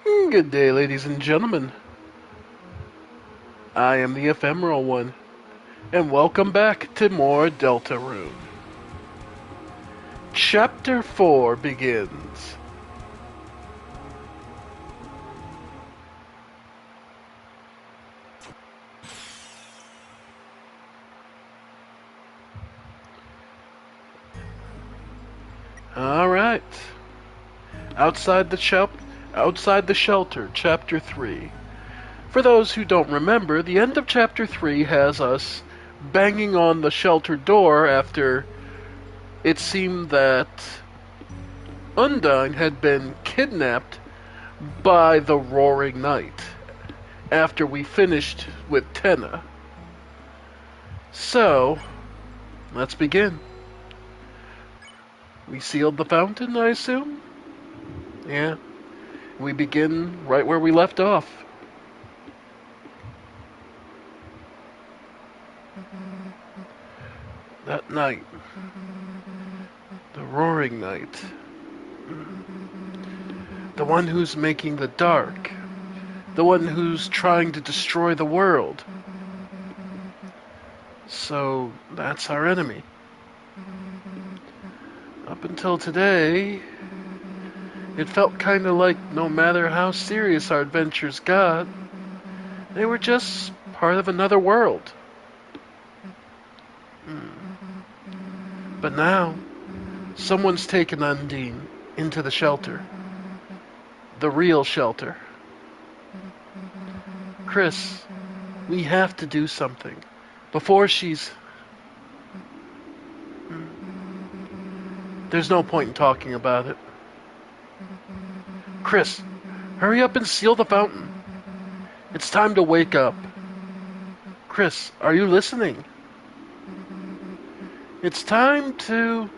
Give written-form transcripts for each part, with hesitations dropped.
Good day, ladies and gentlemen. I am the Ephemeral One, and welcome back to more Deltarune. Chapter 4 begins. Alright. Outside the shelter, Chapter 3. For those who don't remember, the end of Chapter 3 has us banging on the shelter door after it seemed that Undine had been kidnapped by the Roaring Knight after we finished with Tenna. So, let's begin. We sealed the fountain, I assume? Yeah. We begin right where we left off. That night. The Roaring Knight. The one who's making the dark. The one who's trying to destroy the world. So, that's our enemy. Up until today, it felt kind of like no matter how serious our adventures got, they were just part of another world. But now, someone's taken Undine into the shelter. The real shelter. Chris, we have to do something before she's... There's no point in talking about it. Chris, hurry up and seal the fountain. It's time to wake up. Chris, are you listening? It's time to...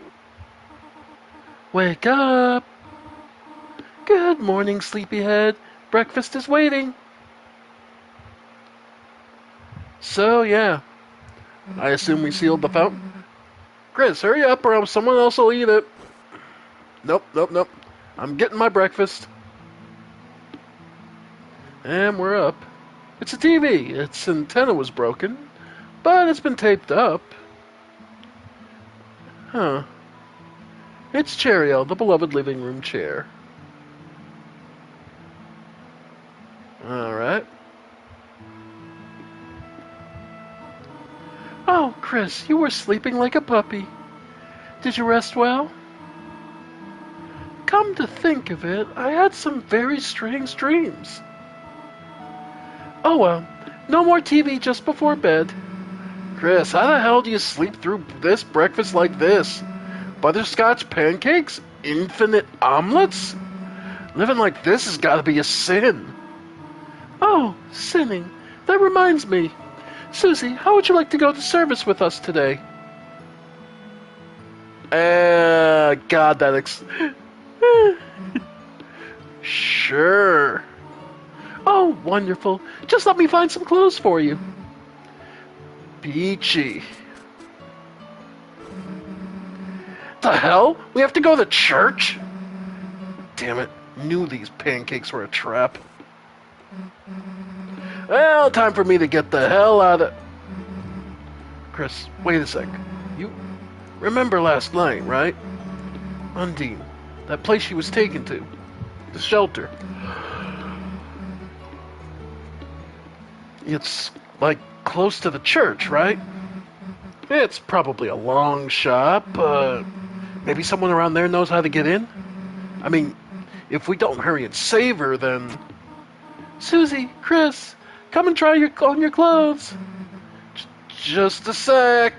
wake up. Good morning, sleepyhead. Breakfast is waiting. So, yeah. I assume we sealed the fountain. Chris, hurry up or else someone else will eat it. Nope. I'm getting my breakfast. And we're up. It's a TV. Its antenna was broken, but it's been taped up. Huh. It's Cheerio, the beloved living room chair. Alright. Oh, Chris, you were sleeping like a puppy. Did you rest well? Come to think of it, I had some very strange dreams. Oh well, no more TV just before bed. Chris, how the hell do you sleep through this breakfast like this? Butterscotch pancakes? Infinite omelets? Living like this has got to be a sin. Oh, sinning. That reminds me. Susie, how would you like to go to service with us today? God, Sure. Oh, wonderful. Just let me find some clothes for you. Peachy. The hell? We have to go to church? Damn it. Knew these pancakes were a trap. Well, time for me to get the hell out of... Chris, wait a sec. You remember last night, right? Undine. That place she was taken to. The shelter. It's, like, close to the church, right? It's probably a long shot, but maybe someone around there knows how to get in? I mean, if we don't hurry and save her, then... Susie, Chris, come and try on your clothes. Just a sec.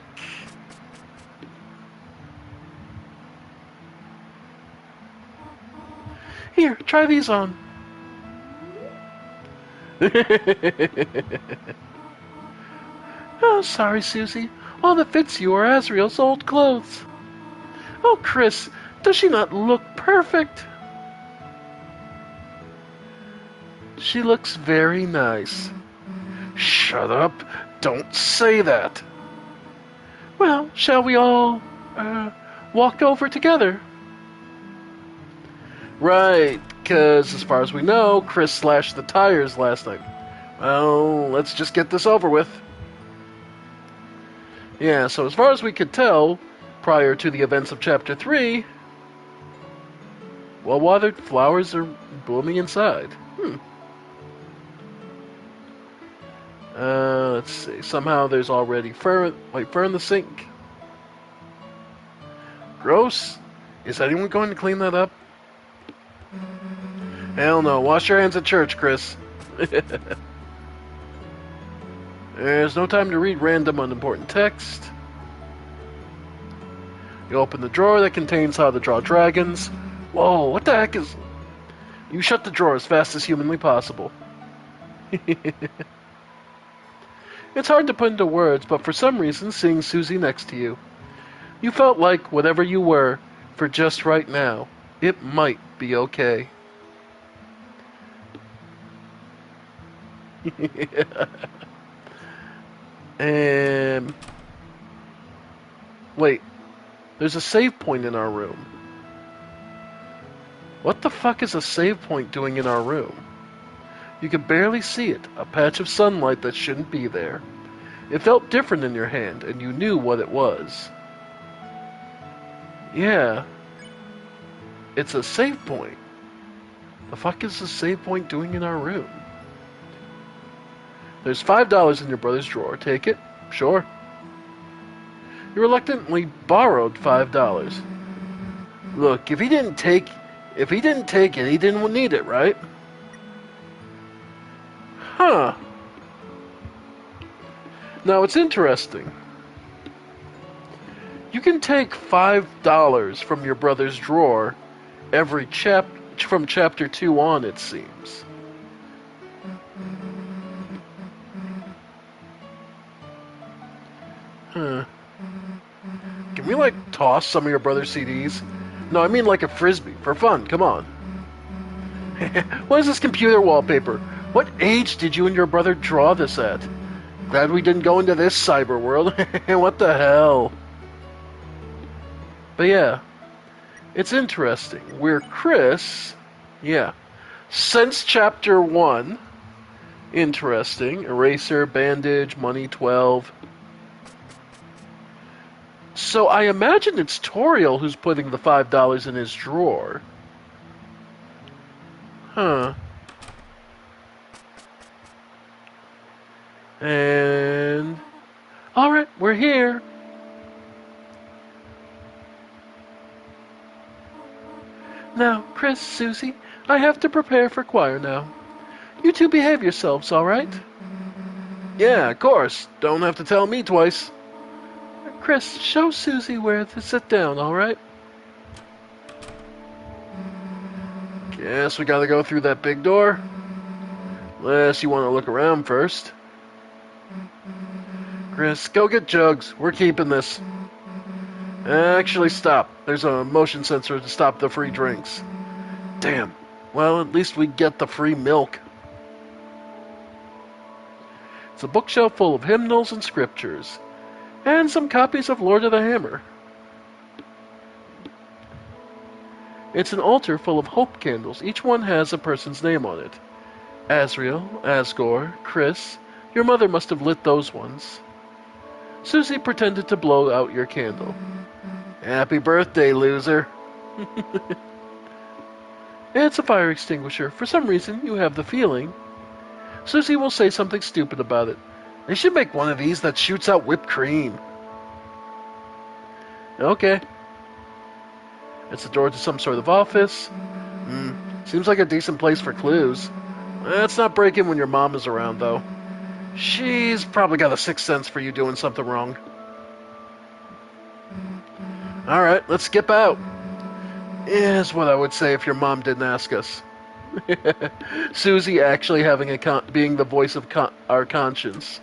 Here, try these on. Oh, sorry, Susie. All that fits you are Azriel's old clothes. Oh, Chris, does she not look perfect? She looks very nice. Shut up. Don't say that. Well, shall we all, walk over together? Right. because as far as we know, Chris slashed the tires last night. Well, let's just get this over with. Yeah, so as far as we could tell, prior to the events of Chapter 3, well-watered flowers are blooming inside. Let's see. Somehow there's already white fur in the sink. Gross. Is anyone going to clean that up? Hell no. Wash your hands at church, Chris. There's no time to read random unimportant text. You open the drawer that contains how to draw dragons. Whoa, what the heck is... You shut the drawer as fast as humanly possible. It's hard to put into words, but for some reason, seeing Susie next to you, you felt like whatever you were, for just right now, it might be okay. Wait, there's a save point in our room. What the fuck is a save point doing in our room? You could barely see it, a patch of sunlight that shouldn't be there. It felt different in your hand, and you knew what it was. Yeah. It's a save point. The fuck is a save point doing in our room? There's $5 in your brother's drawer. Take it? Sure. You reluctantly borrowed $5. Look, if he didn't take it, he didn't need it, right? Huh. Now, it's interesting. You can take $5 from your brother's drawer every from chapter 2 on, it seems. Huh. Can we, like, toss some of your brother's CDs? No, I mean like a frisbee, for fun, come on. What is this computer wallpaper? What age did you and your brother draw this at? Glad we didn't go into this cyber world. What the hell? But yeah, it's interesting. Where Chris, yeah, since chapter 1, interesting. Eraser, bandage, money 12. So I imagine it's Toriel who's putting the $5 in his drawer. Huh. And... Alright, we're here. Now, Chris, Susie, I have to prepare for choir now. You two behave yourselves, alright? Yeah, of course. Don't have to tell me twice. Chris, show Susie where to sit down, alright? Guess we gotta go through that big door. Unless you want to look around first. Chris, go get jugs. We're keeping this. Actually, stop. There's a motion sensor to stop the free drinks. Damn. Well, at least we get the free milk. It's a bookshelf full of hymnals and scriptures. And some copies of Lord of the Hammer. It's an altar full of hope candles. Each one has a person's name on it. Asriel, Asgore, Chris. Your mother must have lit those ones. Susie pretended to blow out your candle. Happy birthday, loser. It's a fire extinguisher. For some reason, you have the feeling. Susie will say something stupid about it. They should make one of these that shoots out whipped cream. Okay. It's the door to some sort of office. Seems like a decent place for clues. Let's not break in when your mom is around, though. She's probably got a sixth sense for you doing something wrong. Alright, let's skip out. Is what I would say if your mom didn't ask us. Susie actually having being the voice of our conscience.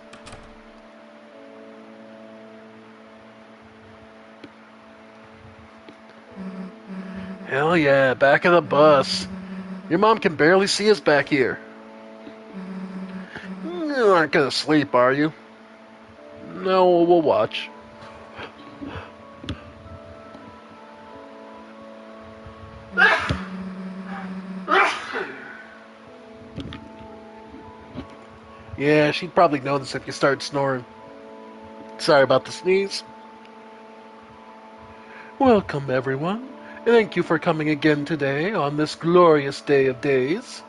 Hell yeah, back of the bus. Your mom can barely see us back here. You aren't gonna sleep, are you? No, we'll watch. Yeah, she'd probably notice if you start snoring. Sorry about the sneeze. Welcome, everyone, and thank you for coming again today on this glorious day of days.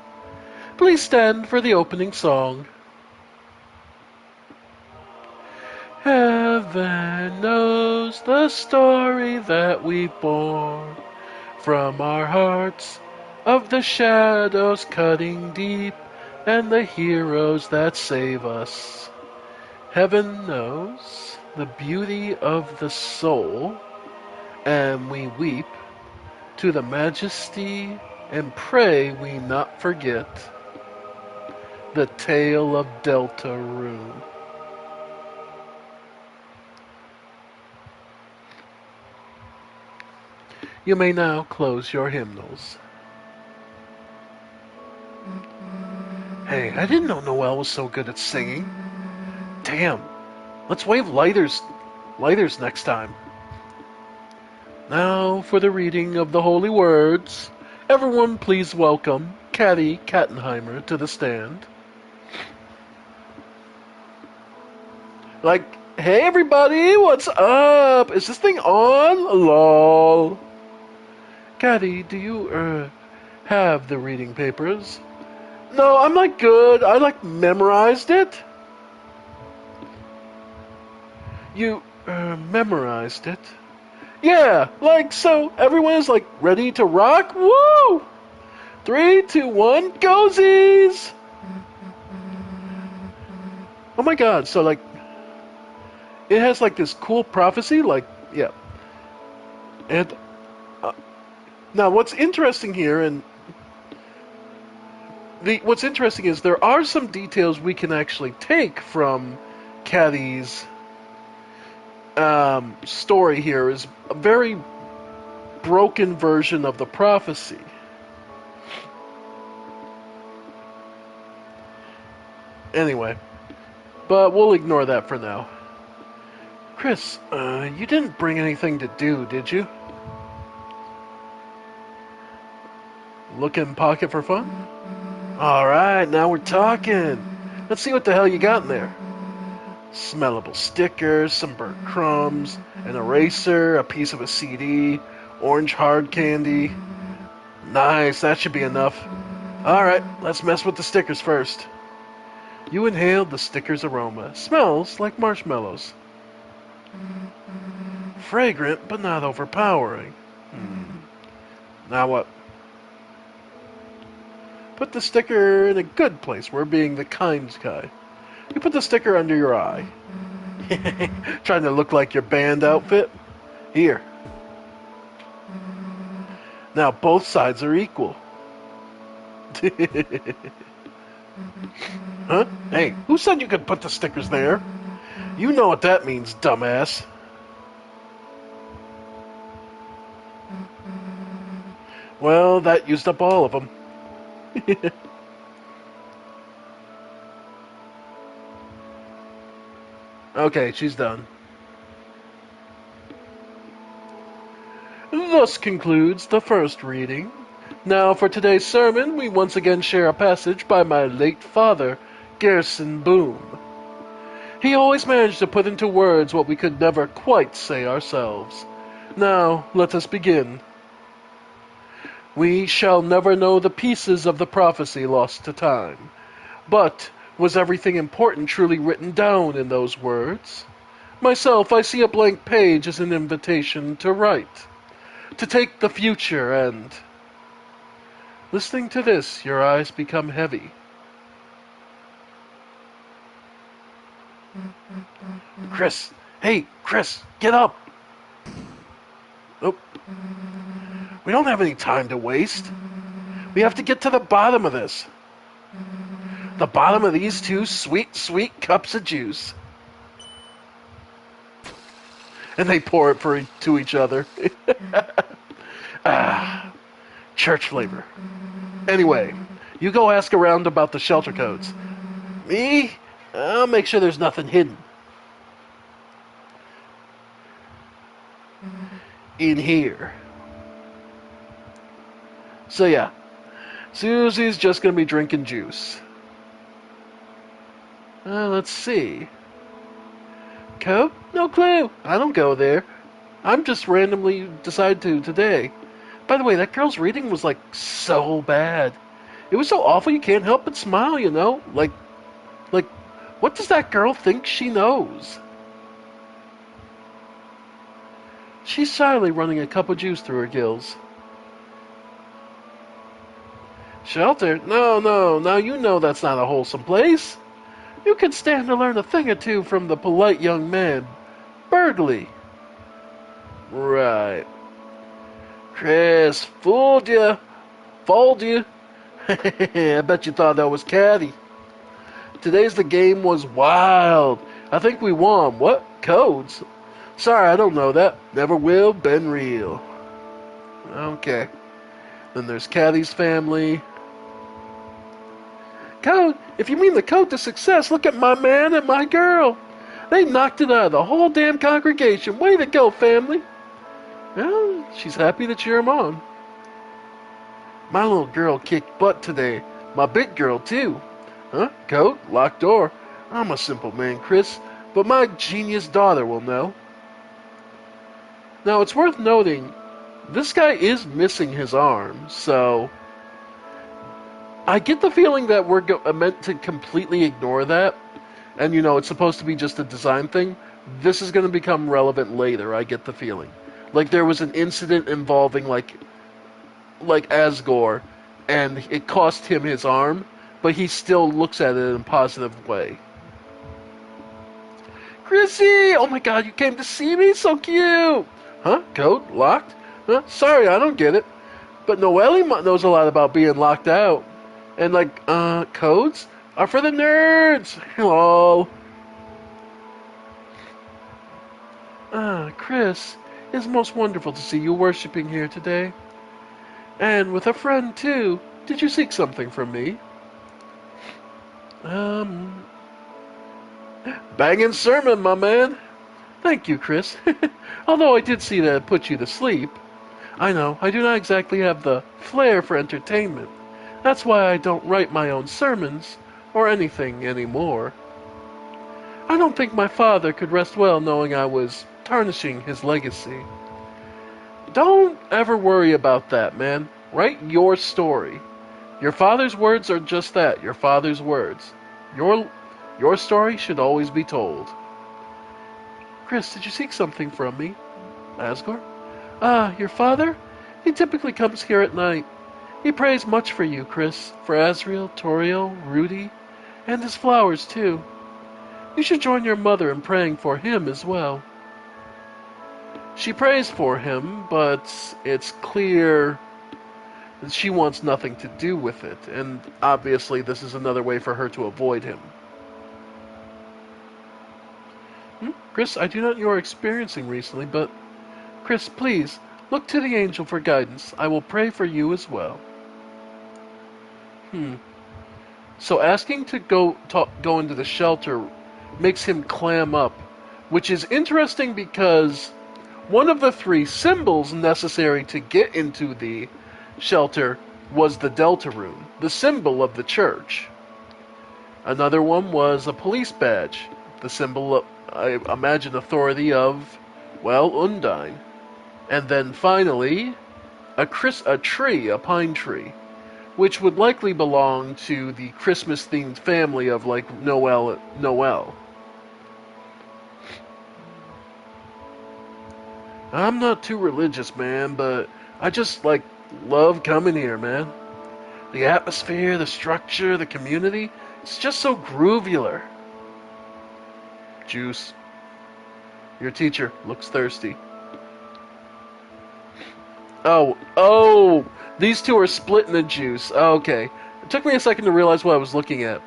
Please stand for the opening song. Heaven knows the story that we bore from our hearts of the shadows cutting deep and the heroes that save us. Heaven knows the beauty of the soul, and we weep to the majesty and pray we not forget the tale of Deltarune. You may now close your hymnals. Hey, I didn't know Noelle was so good at singing. Damn, let's wave lighters next time. Now for the reading of the holy words. Everyone please welcome Caddy Kattenheimer to the stand. Like, hey everybody, what's up? Is this thing on? Lol. Caddy, do you, have the reading papers? No, I'm like good. I like memorized it. You, memorized it? Yeah, like so everyone is like ready to rock? Woo! 3, 2, 1, gozies! Oh my god, so like it has like this cool prophecy, like, yeah. And now what's interesting here, and what's interesting is there are some details we can actually take from Caddy's story here, is a very broken version of the prophecy. Anyway, but we'll ignore that for now. Chris, you didn't bring anything to do, did you? Look in pocket for fun? Alright, now we're talking. Let's see what the hell you got in there. Smellable stickers, some burnt crumbs, an eraser, a piece of a CD, orange hard candy. Nice, that should be enough. Alright, let's mess with the stickers first. You inhaled the sticker's aroma. Smells like marshmallows. Fragrant, but not overpowering. Now what? Put the sticker in a good place. We're being the kind guy. You put the sticker under your eye. Trying to look like your band outfit? Here. Now both sides are equal. Huh? Hey, who said you could put the stickers there? You know what that means, dumbass. Well, that used up all of them. Okay, she's done. Thus concludes the first reading. Now for today's sermon, we once again share a passage by my late father, Gerson Boom. He always managed to put into words what we could never quite say ourselves. Now, let us begin. We shall never know the pieces of the prophecy lost to time. But was everything important truly written down in those words? Myself, I see a blank page as an invitation to write, to take the future and... Listening to this, your eyes become heavy. Chris! Hey, Chris! Get up! Oh. We don't have any time to waste. We have to get to the bottom of this. The bottom of these two sweet, sweet cups of juice. And they pour it to each other. Church flavor. Anyway, you go ask around about the shelter codes. Me? I'll make sure there's nothing hidden. In here. So yeah, Susie's just gonna be drinking juice. Let's see. Code? No clue. I don't go there. I'm just randomly decide to today. By the way, that girl's reading was like so bad. It was so awful you can't help but smile, you know? Like, what does that girl think she knows? She's shyly running a cup of juice through her gills. Shelter? No, no, now you know that's not a wholesome place. You could stand to learn a thing or two from the polite young man, Burgley. Right. Chris, fooled you. Fooled you. I bet you thought that was catty. Today's the game was wild. I think we won. What? Codes? Sorry, I don't know that. Never will. Been real. Okay. Then there's Caddy's family. Code? If you mean the code to success, look at my man and my girl. They knocked it out of the whole damn congregation. Way to go, family. Well, she's happy to cheer him on. My little girl kicked butt today. My big girl, too. Huh? Code? Locked door. I'm a simple man, Chris, but my genius daughter will know. Now, it's worth noting, this guy is missing his arm, so I get the feeling that we're meant to completely ignore that, and you know, it's supposed to be just a design thing. This is going to become relevant later, I get the feeling. Like there was an incident involving like Asgore, and it cost him his arm, but he still looks at it in a positive way. Chrissy! Oh my god, you came to see me? So cute! Huh? Code? Locked? Huh? Sorry, I don't get it. But Noelle knows a lot about being locked out. And codes are for the nerds! Hello! Chris, it's most wonderful to see you worshipping here today. And with a friend, too. Did you seek something from me? Banging sermon, my man. Thank you, Chris. Although I did see that it put you to sleep. I know, I do not exactly have the flair for entertainment. That's why I don't write my own sermons, or anything anymore. I don't think my father could rest well knowing I was tarnishing his legacy. Don't ever worry about that, man. Write your story. Your father's words are just that, your father's words. Your story should always be told. Chris, did you seek something from me? Asgore? Your father? He typically comes here at night. He prays much for you, Chris, for Asriel, Toriel, Rudy, and his flowers, too. You should join your mother in praying for him as well. She prays for him, but it's clear that she wants nothing to do with it, and obviously this is another way for her to avoid him. Chris, I do not know what you are experiencing recently, but Chris, please, look to the angel for guidance. I will pray for you as well. So asking to go into the shelter makes him clam up, which is interesting because one of the three symbols necessary to get into the shelter was the Deltarune, the symbol of the church. Another one was a police badge, the symbol of, I imagine, authority of, well, Undine. And then finally, a tree, a pine tree, which would likely belong to the Christmas-themed family of, like, Noelle. I'm not too religious, man, but I just, love coming here, man. The atmosphere, the structure, the community, it's just so groovular. Juice. Your teacher looks thirsty. Oh, these two are splitting the juice. Okay. It took me a second to realize what I was looking at.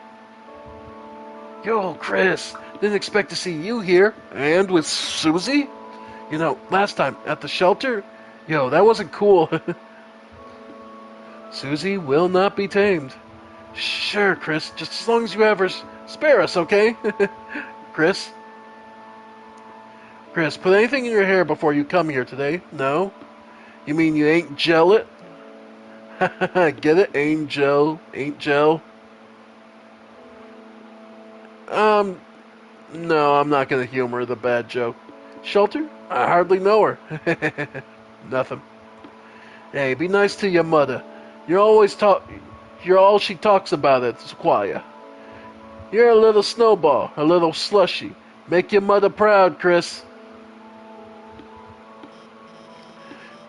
Yo, Chris, didn't expect to see you here. And with Susie? You know, last time at the shelter? Yo, that wasn't cool. Susie will not be tamed. Sure, Chris, just as long as you ever spare us, okay? Chris? Chris, put anything in your hair before you come here today? No? You mean you ain't gel it? Get it? Ain't gel. No, I'm not gonna humor the bad joke. Shelter? I hardly know her. Nothing. Hey, be nice to your mother. You're always talk. You're all she talks about at the choir. You're a little snowball, a little slushy. Make your mother proud, Chris.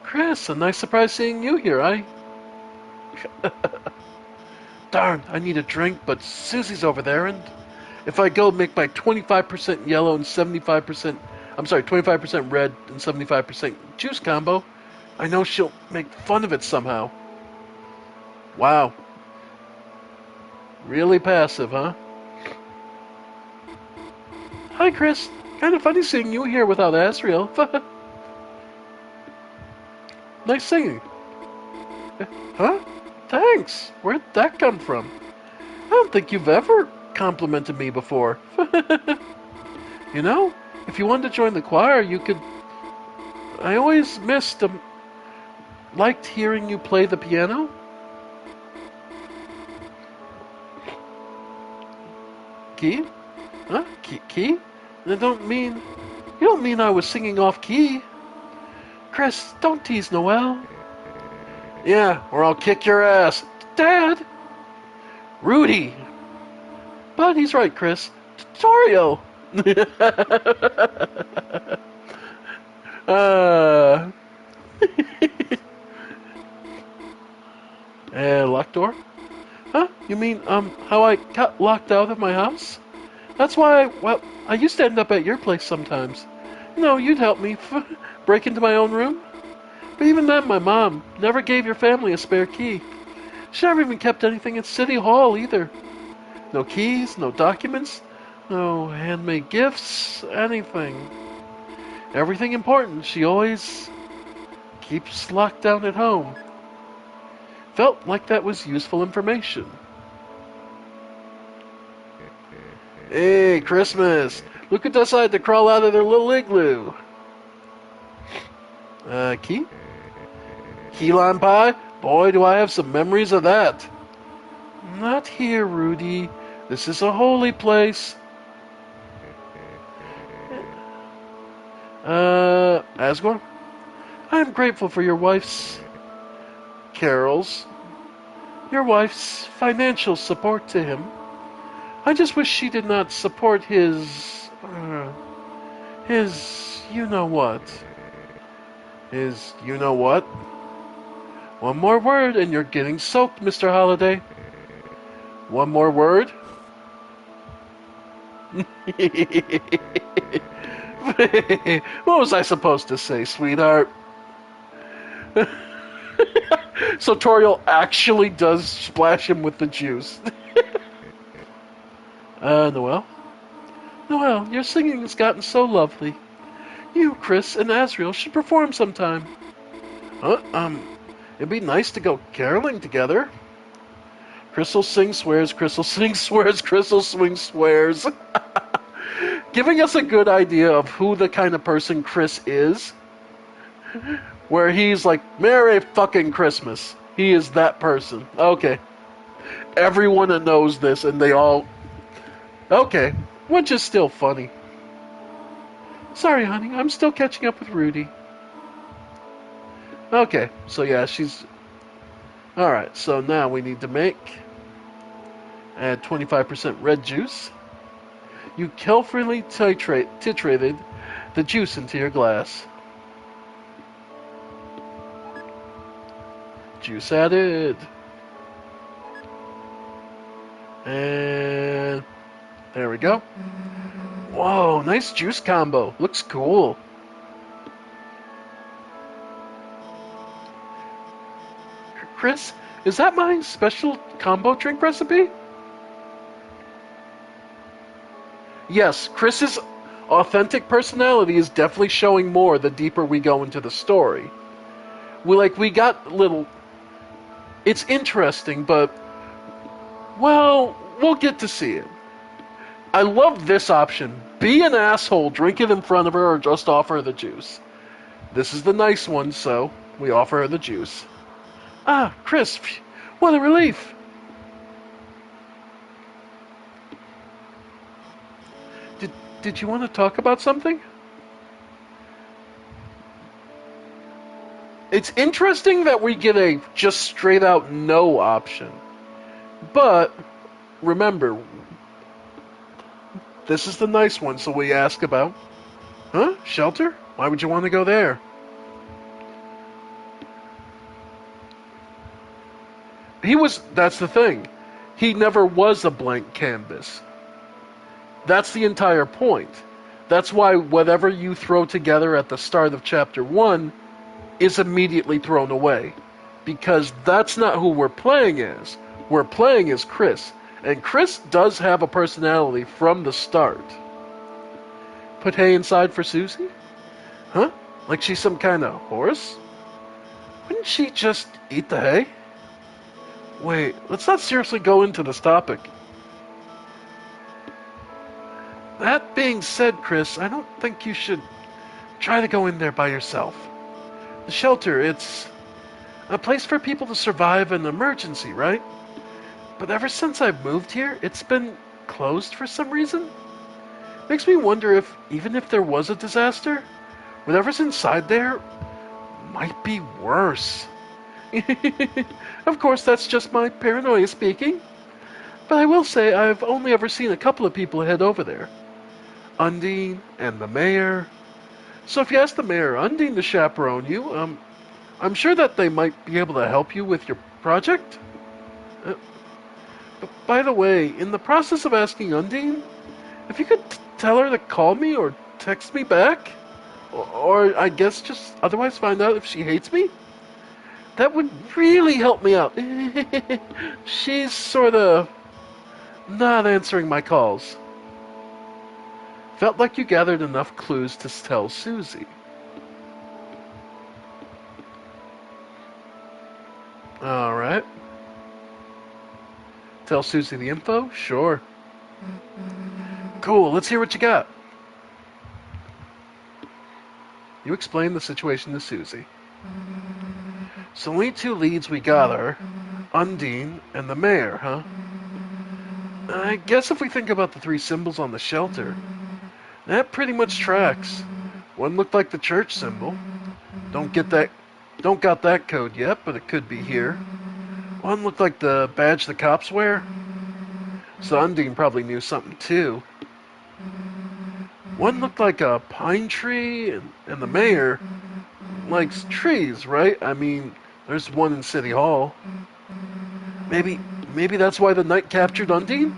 Chris, a nice surprise seeing you here, Darn, I need a drink, but Susie's over there, and if I go make my 25% yellow and 75%, I'm sorry, 25% red and 75% juice combo, I know she'll make fun of it somehow. Wow. Really passive, huh? Hi, Chris. Kind of funny seeing you here without Asriel. Nice singing. Huh? Thanks. Where'd that come from? I don't think you've ever complimented me before. You know, if you wanted to join the choir, you could. I always liked hearing you play the piano. Key? Huh? Key? You don't mean I was singing off key. Chris, don't tease Noelle. Yeah, or I'll kick your ass. Dad! Rudy! But he's right, Chris. Tutorial! uh... Locked door? Huh? You mean, how I got locked out of my house? That's why, I used to end up at your place sometimes. No, you'd help me break into my own room. But even then, my mom never gave your family a spare key. She never even kept anything at City Hall, either. No keys, no documents, no handmade gifts, anything. Everything important she always keeps locked down at home. Felt like that was useful information. Hey, Christmas! Look who decided to crawl out of their little igloo. Key? Key lime pie? Boy, do I have some memories of that. Not here, Rudy. This is a holy place. Asgore? I'm grateful for your wife's... Carol's... Your wife's financial support to him. I just wish she did not support his you-know-what. His you-know-what? One more word and you're getting soaked, Mr. Holliday. One more word? What was I supposed to say, sweetheart? So Toriel actually does splash him with the juice. Noelle? Noelle, your singing has gotten so lovely. You, Chris, and Asriel should perform sometime. It'd be nice to go caroling together. Crystal sings, swears, Crystal sings, swears, Crystal swings, swears. Giving us a good idea of who the kind of person Chris is. Where he's like, Merry fucking Christmas. He is that person. Okay. Everyone that knows this and they all... Okay. Which is still funny. Sorry, honey. I'm still catching up with Rudy. Okay. So yeah, she's... Alright, so now we need to add 25% red juice. You carefully titrated the juice into your glass. Juice added. And there we go. Whoa, nice juice combo. Looks cool. Chris, is that my special combo drink recipe? Yes, Chris's authentic personality is definitely showing more the deeper we go into the story. We got little... It's interesting, but... Well, we'll get to see it. I love this option. Be an asshole, drink it in front of her, or just offer her the juice. This is the nice one, so we offer her the juice. Ah, Chris, what a relief. Did you want to talk about something? It's interesting that we get a just straight out no option. But remember, this is the nice one, so we ask about, huh? Shelter? Why would you want to go there? That's the thing. He never was a blank canvas. That's the entire point. That's why whatever you throw together at the start of chapter 1 is immediately thrown away. Because that's not who we're playing as. We're playing as Chris. And Chris does have a personality from the start. Put hay inside for Susie? Huh? Like she's some kind of horse? Wouldn't she just eat the hay? Wait, let's not seriously go into this topic. That being said, Chris, I don't think you should try to go in there by yourself. The shelter, it's a place for people to survive an emergency, right? But ever since I've moved here, it's been closed for some reason. Makes me wonder if, even if there was a disaster, whatever's inside there might be worse. Of course, that's just my paranoia speaking. But I will say I've only ever seen a couple of people head over there. Undine and the mayor. So if you ask the mayor or Undine to chaperone you, I'm sure that they might be able to help you with your project. But by the way, in the process of asking Undine, if you could tell her to call me or text me back, or I guess just otherwise find out if she hates me, that would really help me out. She's sort of not answering my calls. Felt like you gathered enough clues to tell Susie. Alright. Tell Susie the info? Sure. Cool, let's hear what you got. You explain the situation to Susie. So the only two leads we got are Undine and the mayor, huh? I guess if we think about the three symbols on the shelter, that pretty much tracks. One looked like the church symbol. Don't got that code yet, but it could be here. One looked like the badge the cops wear. So Undine probably knew something too. One looked like a pine tree, and the mayor likes trees, right? I mean, there's one in City Hall. Maybe that's why the knight captured Undine?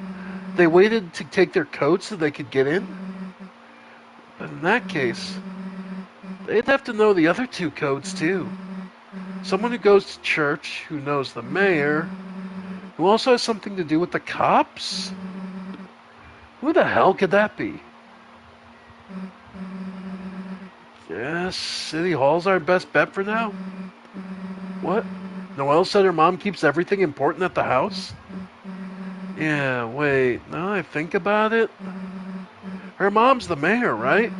They waited to take their code so they could get in? But in that case, they'd have to know the other two codes too. Someone who goes to church, who knows the mayor, who also has something to do with the cops? Who the hell could that be? Yes, City Hall's our best bet for now. What? Noelle said her mom keeps everything important at the house? Yeah, wait, now I think about it. Her mom's the mayor, right?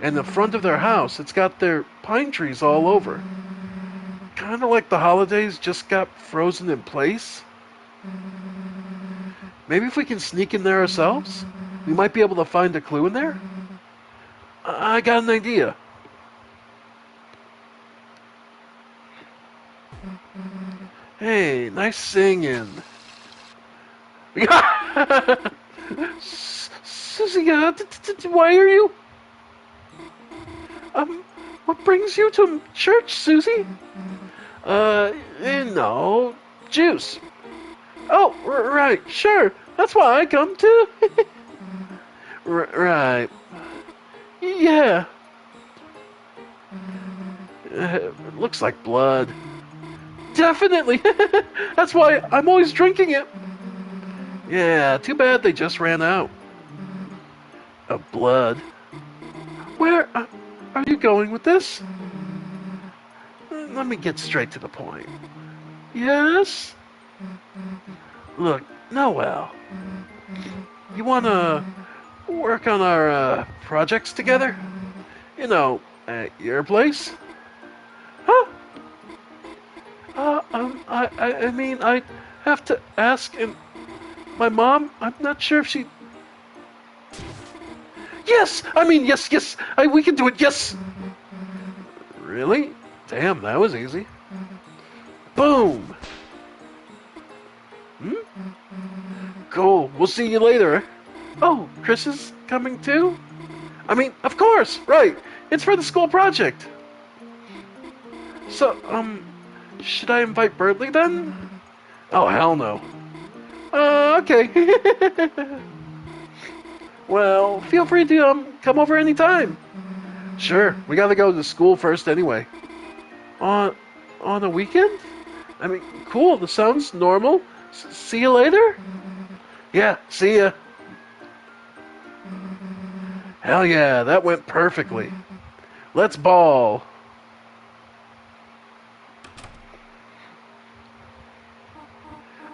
And the front of their house, it's got their pine trees all over. Kind of like the holidays just got frozen in place. Maybe if we can sneak in there ourselves, we might be able to find a clue in there? I got an idea. Hey, nice singing. Susie, why are you? What brings you to church, Susie? Juice. Oh, right, sure. That's why I come too. Right. Yeah. It looks like blood. Definitely. That's why I'm always drinking it. Yeah, too bad they just ran out of blood. Where are you going with this? Let me get straight to the point. Yes? Look, Noelle, you want to work on our projects together? You know, at your place? Huh? I mean, I have to ask, and my mom, I'm not sure if she... Yes! I mean, yes, yes! We can do it, yes! Really? Damn, that was easy. Boom! Hmm? Cool. We'll see you later. Oh, Chris is coming too? I mean, of course, right. It's for the school project. So, should I invite Birdley then? Oh, hell no. Okay. Well, feel free to, come over anytime. Sure, we gotta go to school first anyway. On, on a weekend? I mean, cool, this sounds normal. See you later? Yeah, see ya. Hell yeah, that went perfectly. Let's ball.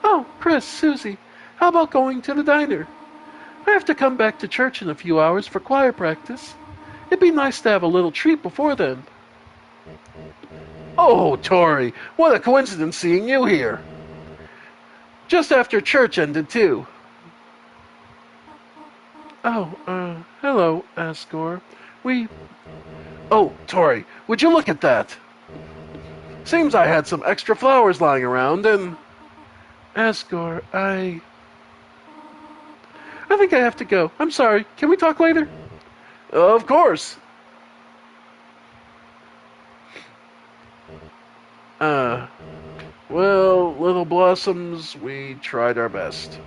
Oh, Chris, Susie, how about going to the diner? I have to come back to church in a few hours for choir practice. It'd be nice to have a little treat before then. Oh, Tori, what a coincidence seeing you here. Just after church ended, too. Oh, hello, Asgore. We... Oh, Tori, would you look at that? Seems I had some extra flowers lying around, and... Asgore, I think I have to go. I'm sorry. Can we talk later? Of course. Uh, well, Little Blossoms, we tried our best.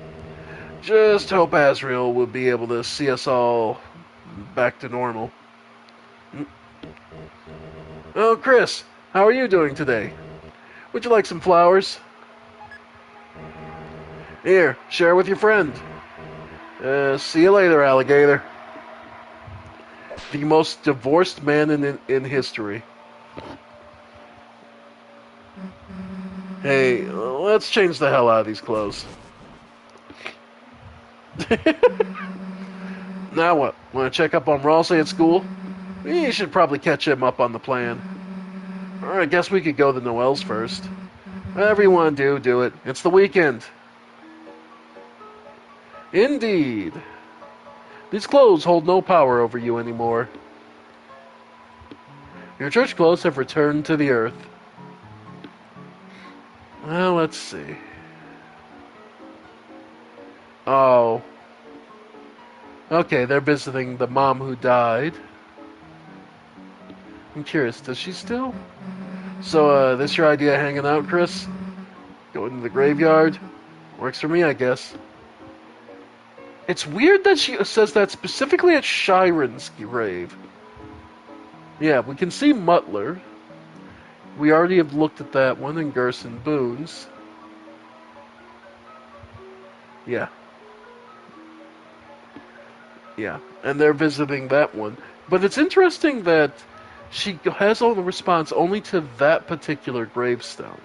Just hope Asriel will be able to see us all back to normal. Oh, Chris, how are you doing today? Would you like some flowers? Here, share with your friend. See you later, alligator. The most divorced man in history. Hey, let's change the hell out of these clothes. Now what? Want to check up on Ralsei at school? You should probably catch him up on the plan. Or I guess we could go to Noelle's first. Whatever you want to do, do it. It's the weekend. Indeed. These clothes hold no power over you anymore. Your church clothes have returned to the earth. Well, let's see. Oh. Okay, they're visiting the mom who died. I'm curious, does she still? So, this your idea of hanging out, Chris? Going to the graveyard? Works for me, I guess. It's weird that she says that specifically at Shiren's grave. Yeah, we can see Mutler. We already have looked at that one, and Gerson Boone's. Yeah. Yeah, and they're visiting that one. But it's interesting that she has all the response only to that particular gravestone.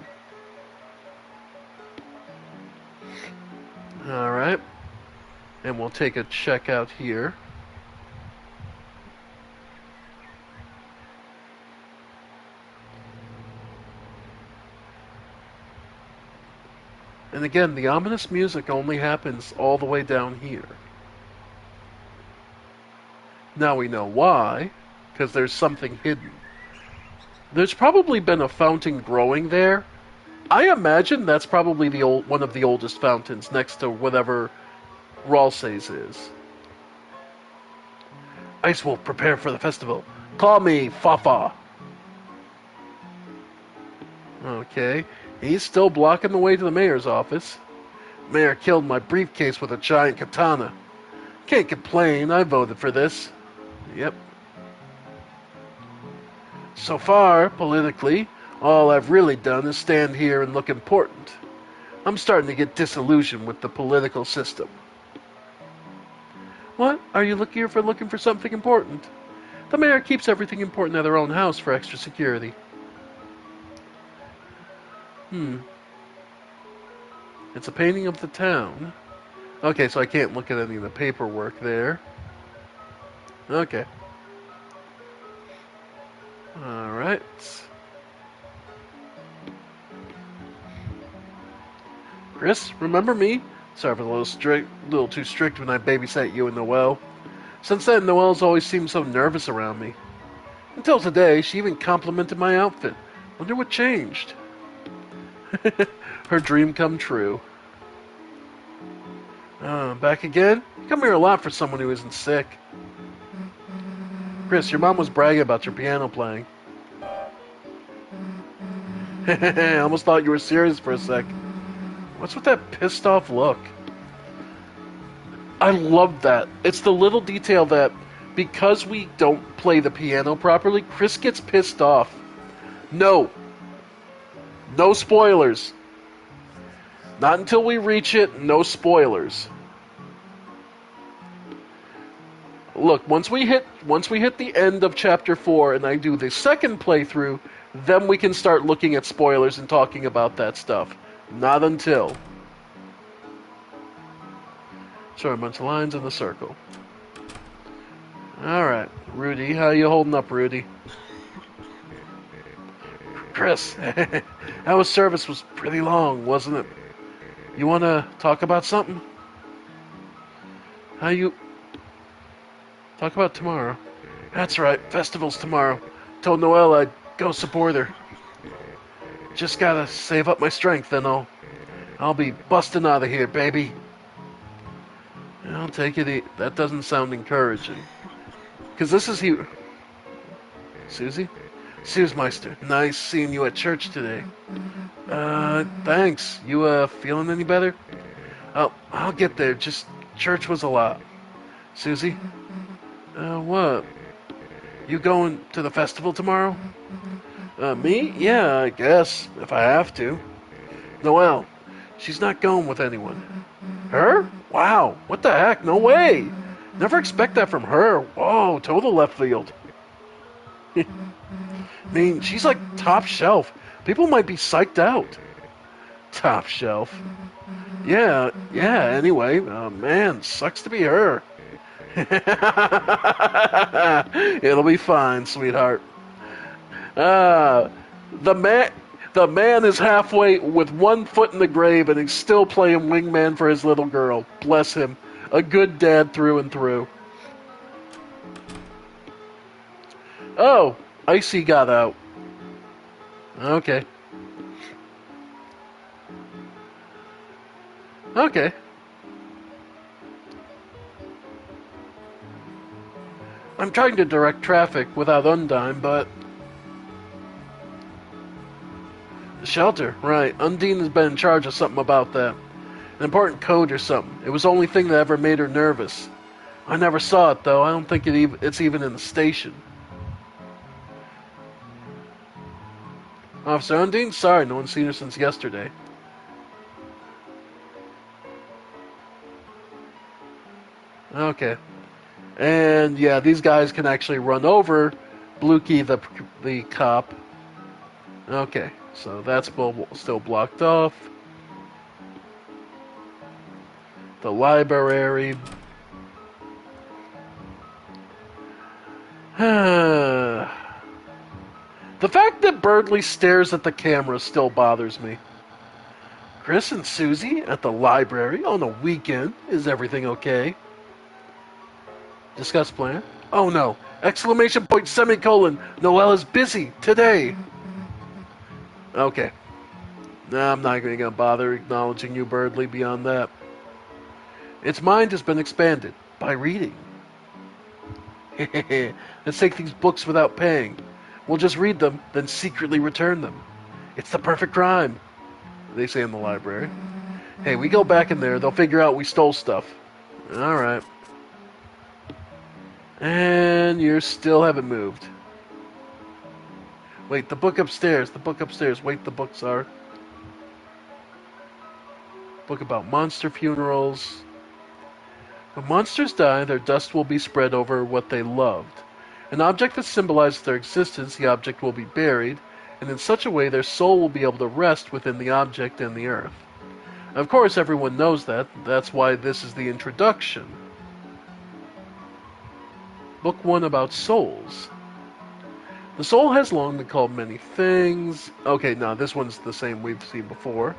Alright. And we'll take a check out here. And again, the ominous music only happens all the way down here. Now we know why, because there's something hidden. There's probably been a fountain growing there. I imagine that's probably one of the oldest fountains next to whatever Ralsei's is. Ice Wolf, prepare for the festival. Call me Fafa. Okay, he's still blocking the way to the mayor's office. Mayor killed my briefcase with a giant katana. Can't complain, I voted for this. Yep. So far, politically, all I've really done is stand here and look important. I'm starting to get disillusioned with the political system. What? Are you looking for something important? The mayor keeps everything important at her own house for extra security. It's a painting of the town. Okay, so I can't look at any of the paperwork there. Okay. Alright. Chris, remember me? Sorry for the little too strict when I babysat you and Noelle. Since then, Noelle's always seemed so nervous around me. Until today, she even complimented my outfit. Wonder what changed. Her dream come true. Back again? You come here a lot for someone who isn't sick. Chris, your mom was bragging about your piano playing. I almost thought you were serious for a sec. What's with that pissed off look? I love that. It's the little detail that because we don't play the piano properly, Chris gets pissed off. No. No spoilers. Not until we reach it, no spoilers. Look, once we hit the end of chapter 4 and I do the second playthrough, then we can start looking at spoilers and talking about that stuff. Not until. Sorry, a bunch of lines in the circle. Alright, Rudy, how you holding up, Rudy? Chris, our service was pretty long, wasn't it? You want to talk about something? How you... Talk about tomorrow. That's right, festival's tomorrow. Told Noelle I'd go support her. Just gotta save up my strength, then I'll be busting out of here, baby. I'll take it. That doesn't sound encouraging. Because this is he. Susie? Susemeister, nice seeing you at church today. Thanks. You, feeling any better? Oh, I'll get there. Just, church was a lot. Susie? What? You going to the festival tomorrow? Me? Yeah, I guess, if I have to. Noelle, she's not going with anyone. Her? Wow, what the heck? No way! Never expect that from her. Whoa, total left field. I mean, she's like top shelf. People might be psyched out. Top shelf. Yeah, anyway. Man, sucks to be her. It'll be fine, sweetheart. The man is halfway with one foot in the grave and he's still playing wingman for his little girl. Bless him. A good dad through and through. Oh, Icy got out. Okay. Okay. I'm trying to direct traffic without Undine, but... The shelter, right. Undine has been in charge of something about that. An important code or something. It was the only thing that ever made her nervous. I never saw it, though. I don't think it's even in the station. Officer Undine? Sorry, no one's seen her since yesterday. Okay. And, yeah, these guys can actually run over Blukey, the cop. Okay, so that's still blocked off. The library. The fact that Birdley stares at the camera still bothers me. Chris and Susie at the library on a weekend. Is everything okay? Discuss plan. Oh no! Exclamation point, semicolon. Noelle is busy today. Okay. Nah, I'm not going to bother acknowledging you, Birdley, beyond that. Its mind has been expanded by reading. Let's take these books without paying. We'll just read them, then secretly return them. It's the perfect crime, they say in the library. Hey, we go back in there, they'll figure out we stole stuff. Alright. And you still haven't moved. Wait, the book upstairs. Wait, the books are... Book about monster funerals. When monsters die, their dust will be spread over what they loved. An object that symbolizes their existence, the object will be buried, and in such a way their soul will be able to rest within the object and the earth. Of course, everyone knows that. That's why this is the introduction. Book 1 about souls. The soul has long been called many things. Okay, no, this one's the same we've seen before.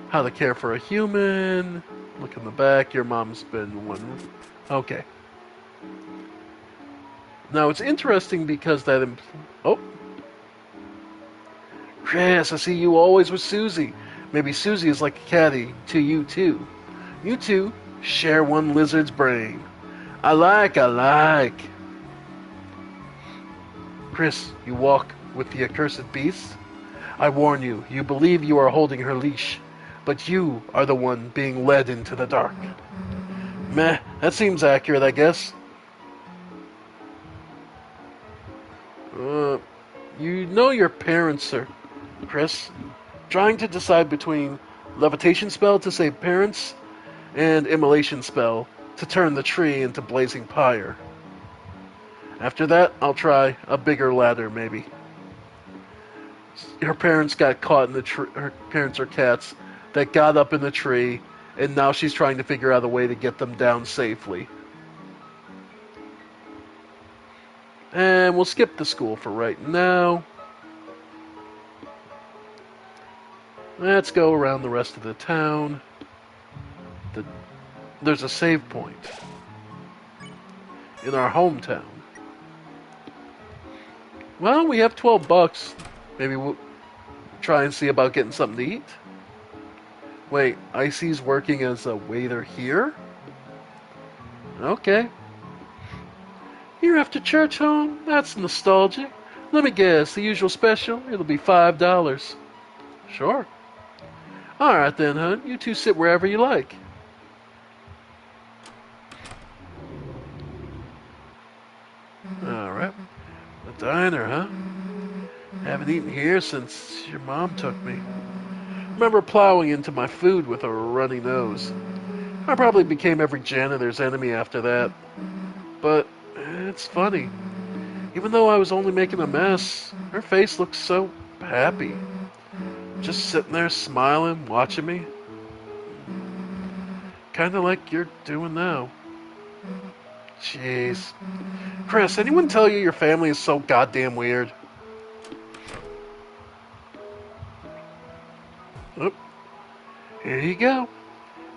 How to care for a human. Look in the back. Your mom's been one. Okay. Now, it's interesting because that... Oh. Chris, I see you always with Susie. Maybe Susie is like a caddy to you, too. You two share one lizard's brain. I like. Chris, you walk with the accursed beast? I warn you, you believe you are holding her leash, but you are the one being led into the dark. Meh, that seems accurate, I guess. You know your parents, sir, Chris. Trying to decide between levitation spell to save parents and immolation spell to turn the tree into blazing pyre. After that, I'll try a bigger ladder, maybe. Her parents got caught in the tree. Her parents are cats that got up in the tree, and now she's trying to figure out a way to get them down safely. And we'll skip the school for right now. Let's go around the rest of the town. There's a save point in our hometown. Well, we have $12. Maybe we'll try and see about getting something to eat. Wait, Icy's working as a waiter here? Okay. You're after church home? That's nostalgic. Let me guess, the usual special? It'll be $5. Sure. Alright then, hon. You two sit wherever you like. Alright. The diner, huh? Haven't eaten here since your mom took me. Remember plowing into my food with a runny nose. I probably became every janitor's enemy after that. But it's funny. Even though I was only making a mess, her face looked so happy. Just sitting there smiling, watching me. Kinda like you're doing now. Jeez. Chris, anyone tell you your family is so goddamn weird? Oh, here you go.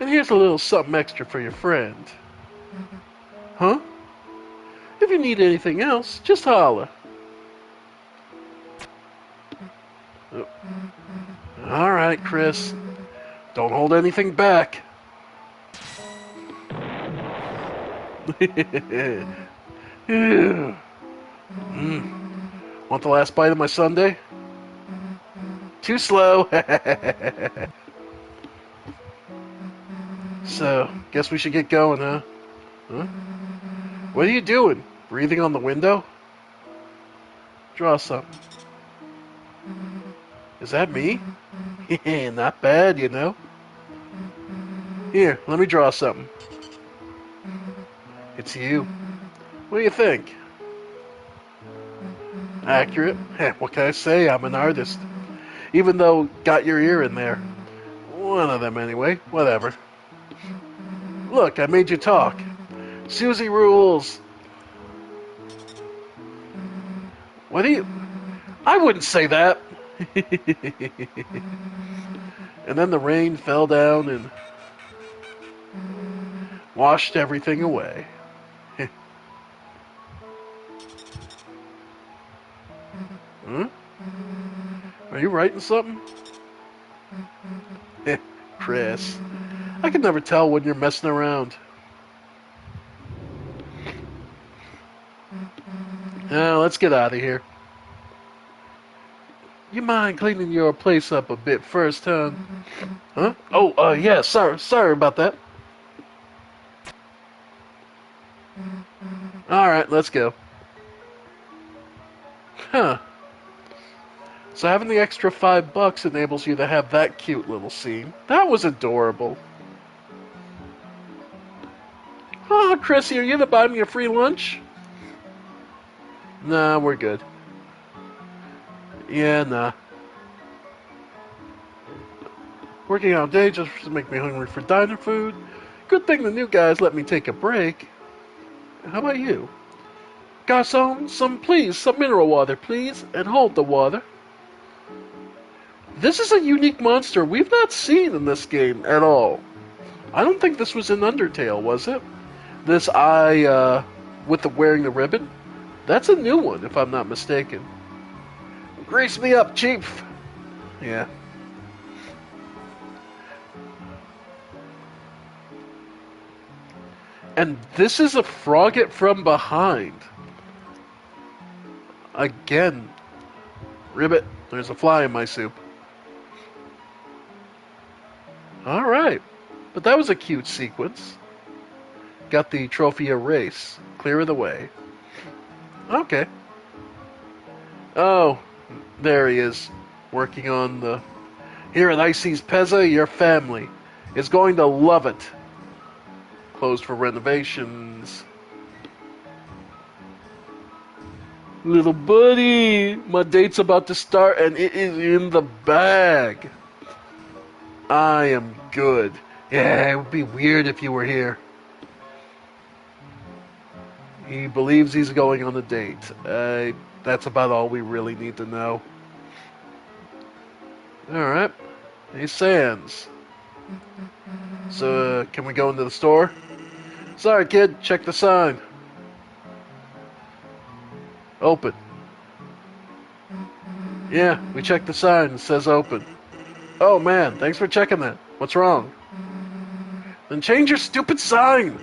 And here's a little something extra for your friend. Huh? If you need anything else, just holler. Oh. Alright, Chris. Don't hold anything back. Want the last bite of my sundae? Too slow. So, guess we should get going, huh? What are you doing? Breathing on the window? Draw something. Is that me? Not bad, you know. Here, let me draw something. It's you. What do you think? Accurate? What can I say? I'm an artist. Even though got your ear in there. One of them anyway. Whatever. Look, I made you talk. Susie rules. What do you... I wouldn't say that. And then the rain fell down and washed everything away. Are you writing something? Chris, I can never tell when you're messing around. Now, let's get out of here. You mind cleaning your place up a bit first, huh? Huh? Oh, yeah, sorry about that. Alright, let's go. Huh. So having the extra $5 enables you to have that cute little scene. That was adorable. Oh, Chrissy, are you gonna buy me a free lunch? Nah, we're good. Yeah, nah. Working all day just to make me hungry for diner food. Good thing the new guys let me take a break. How about you? Garçon, some mineral water, please, and hold the water. This is a unique monster we've not seen in this game at all. I don't think this was in Undertale, was it? This eye, with the wearing the ribbon? That's a new one, if I'm not mistaken. Grease me up, Chief. Yeah. And this is a frog it from behind. Again. Ribbit, there's a fly in my soup. Alright. But that was a cute sequence. Got the trophy erase. Clear of the way. Okay. Oh, there he is. Working on the... Here at Icy's Pezza, your family is going to love it. Closed for renovations. Little buddy, my date's about to start and it is in the bag. I am good. Yeah, it would be weird if you were here. He believes he's going on a date. That's about all we really need to know. Alright. Hey, Sans. So, can we go into the store? Sorry, kid. Check the sign. Open. Yeah, we checked the sign. It says open. Oh, man. Thanks for checking that. What's wrong? Then change your stupid sign.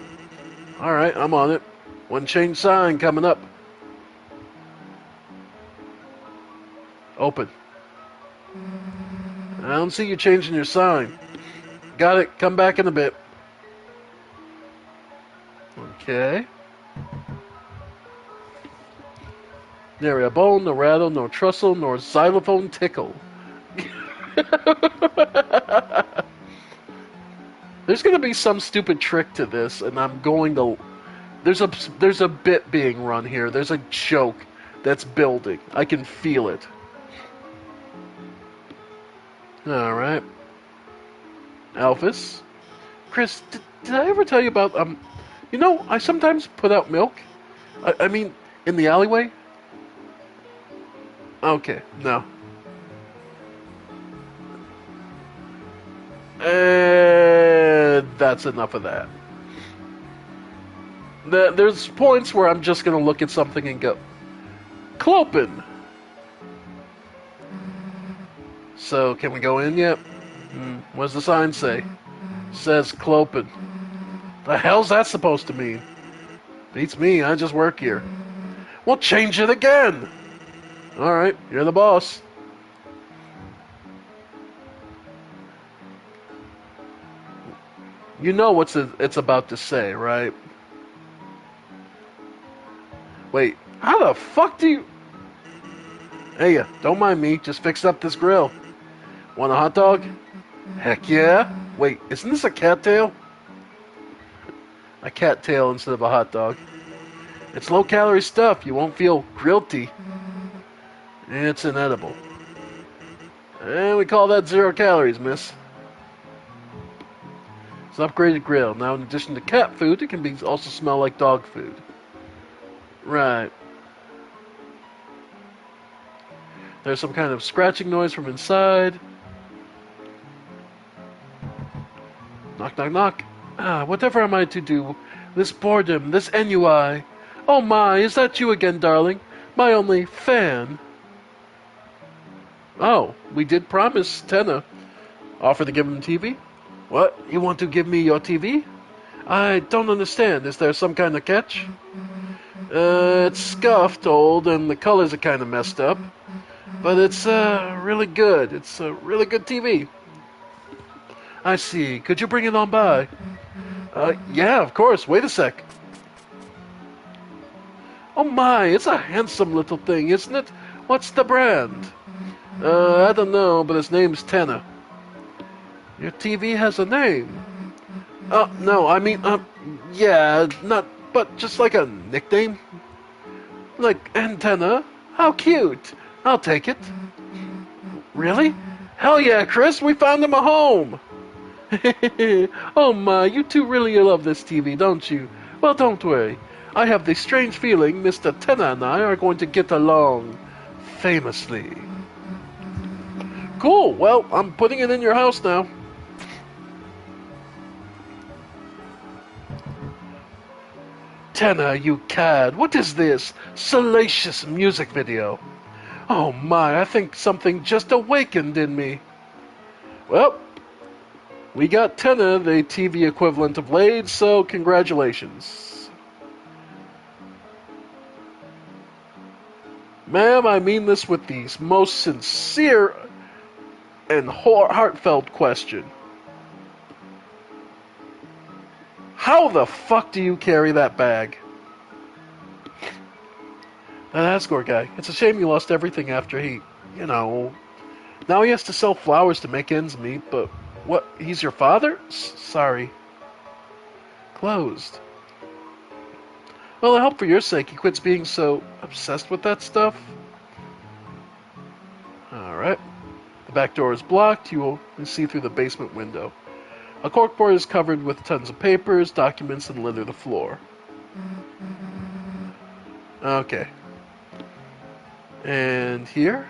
Alright, I'm on it. One change sign coming up. Open. I don't see you changing your sign. Got it. Come back in a bit. Okay. Nary a bone, no rattle, no trussel, nor xylophone tickle. There's going to be some stupid trick to this, and I'm going to... There's a bit being run here. There's a joke that's building. I can feel it. Alright. Alphys. Chris, did I ever tell you about... You know, I sometimes put out milk. I mean, in the alleyway. Okay, no. That's enough of that. There's points where I'm just going to look at something and go, Clopen! So, can we go in yet? What does the sign say? It says Clopen. The hell's that supposed to mean? Beats me, I just work here. Well, change it again! Alright, you're the boss. You know what it's about to say, right? Wait, how the fuck do you... Hey, don't mind me, just fixed up this grill. Want a hot dog? Heck yeah. Wait, isn't this a cattail? A cattail instead of a hot dog. It's low-calorie stuff, you won't feel guilty. It's inedible. And we call that 0 calories, miss. It's an upgraded grill. Now, in addition to cat food, it can also smell like dog food. Right. There's some kind of scratching noise from inside. Knock, knock, knock. Whatever am I to do? This boredom, this ennui. Oh my, is that you again, darling? My only fan. Oh, we did promise Tenna. Offer to give him TV? What? You want to give me your TV? I don't understand. Is there some kind of catch? It's scuffed, old, and the colors are kind of messed up. But it's really good. It's a really good TV. I see. Could you bring it on by? Yeah, of course. Wait a sec. Oh my, it's a handsome little thing, isn't it? What's the brand? I don't know, but his name's Tenna. Your TV has a name. No, I mean, yeah, not, but just like a nickname. Like Antenna. How cute. I'll take it. Really? Hell yeah, Chris, we found him a home. Oh my, you two really love this TV, don't you? Well, don't worry. I have the strange feeling Mr. Tenna and I are going to get along famously. Cool, well, I'm putting it in your house now. Tenna, you cad, what is this? Salacious music video. Oh my, I think something just awakened in me. Well, we got Tenna, the TV equivalent of Blade, so congratulations. Ma'am, I mean this with the most sincere and heartfelt question. How the fuck do you carry that bag? That escort guy. It's a shame he lost everything after he, Now he has to sell flowers to make ends meet, but what? He's your father? Sorry. Closed. Well, I hope for your sake he quits being so obsessed with that stuff. Alright. The back door is blocked. You will see through the basement window. A corkboard is covered with tons of papers, documents, and litter the floor. Okay. And here?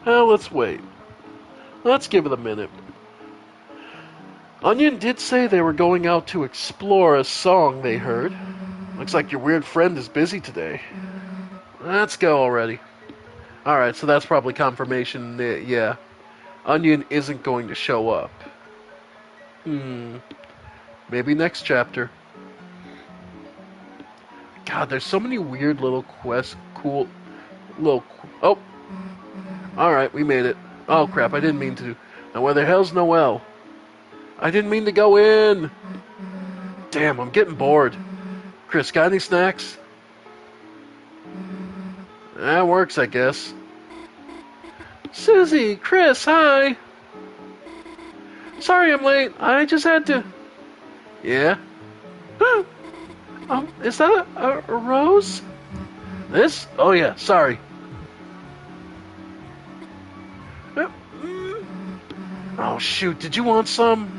Well, let's wait. Let's give it a minute. Onion did say they were going out to explore a song they heard. Looks like your weird friend is busy today. Let's go already. Alright, so that's probably confirmation that, yeah, Onion isn't going to show up. Maybe next chapter. God, there's so many weird little quests, Oh! Alright, we made it. Oh crap, I didn't mean to. Now where the hell's Noelle? I didn't mean to go in! Damn, I'm getting bored. Chris, got any snacks? That works, I guess. Susie, Chris, hi! Sorry I'm late, I just had to... Yeah? Is that a rose? This? Oh yeah, sorry. Oh shoot, did you want some?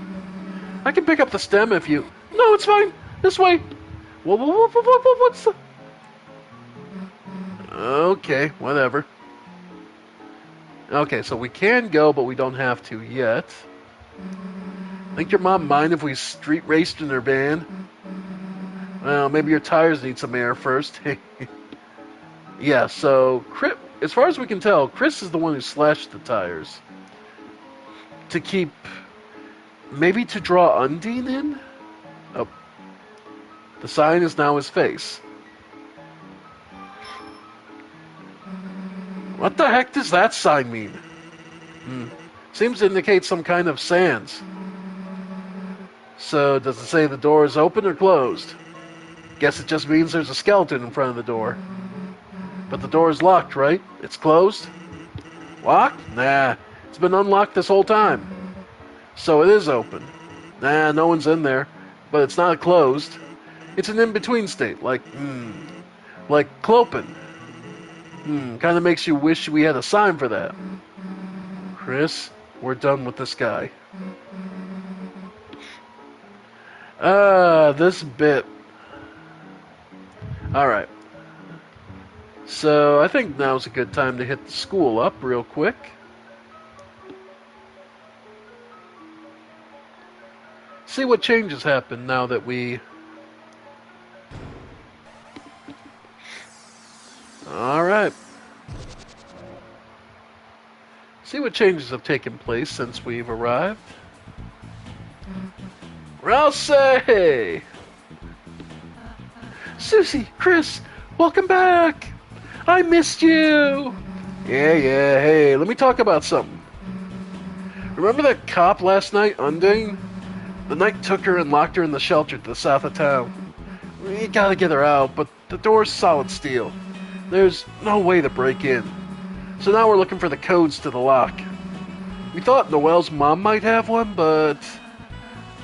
I can pick up the stem if you... No, it's fine. This way. What's the... Okay, whatever. Okay, so we can go, but we don't have to yet. Think your mom mind if we street raced in her van? Well, maybe your tires need some air first. Yeah, so as far as we can tell, Chris is the one who slashed the tires. To keep... Maybe to draw Undine in? Oh. The sign is now his face. What the heck does that sign mean? Seems to indicate some kind of sands. So, does it say the door is open or closed? Guess it just means there's a skeleton in front of the door. But the door is locked, right? It's closed? Locked? Nah, it's been unlocked this whole time. So it is open. Nah, no one's in there. But it's not closed. It's an in-between state, like clopen. Kind of makes you wish we had a sign for that. Chris, we're done with this guy. This bit. Alright. So, I think now's a good time to hit the school up real quick. See what changes happen now that we... Alright. See what changes have taken place since we've arrived. Rouse! Susie, Chris, welcome back! I missed you! Yeah, hey, let me talk about something. Remember that cop last night, Undine? The knight took her and locked her in the shelter to the south of town. We gotta get her out, but the door's solid steel. There's no way to break in. So now we're looking for the codes to the lock. We thought Noelle's mom might have one, but...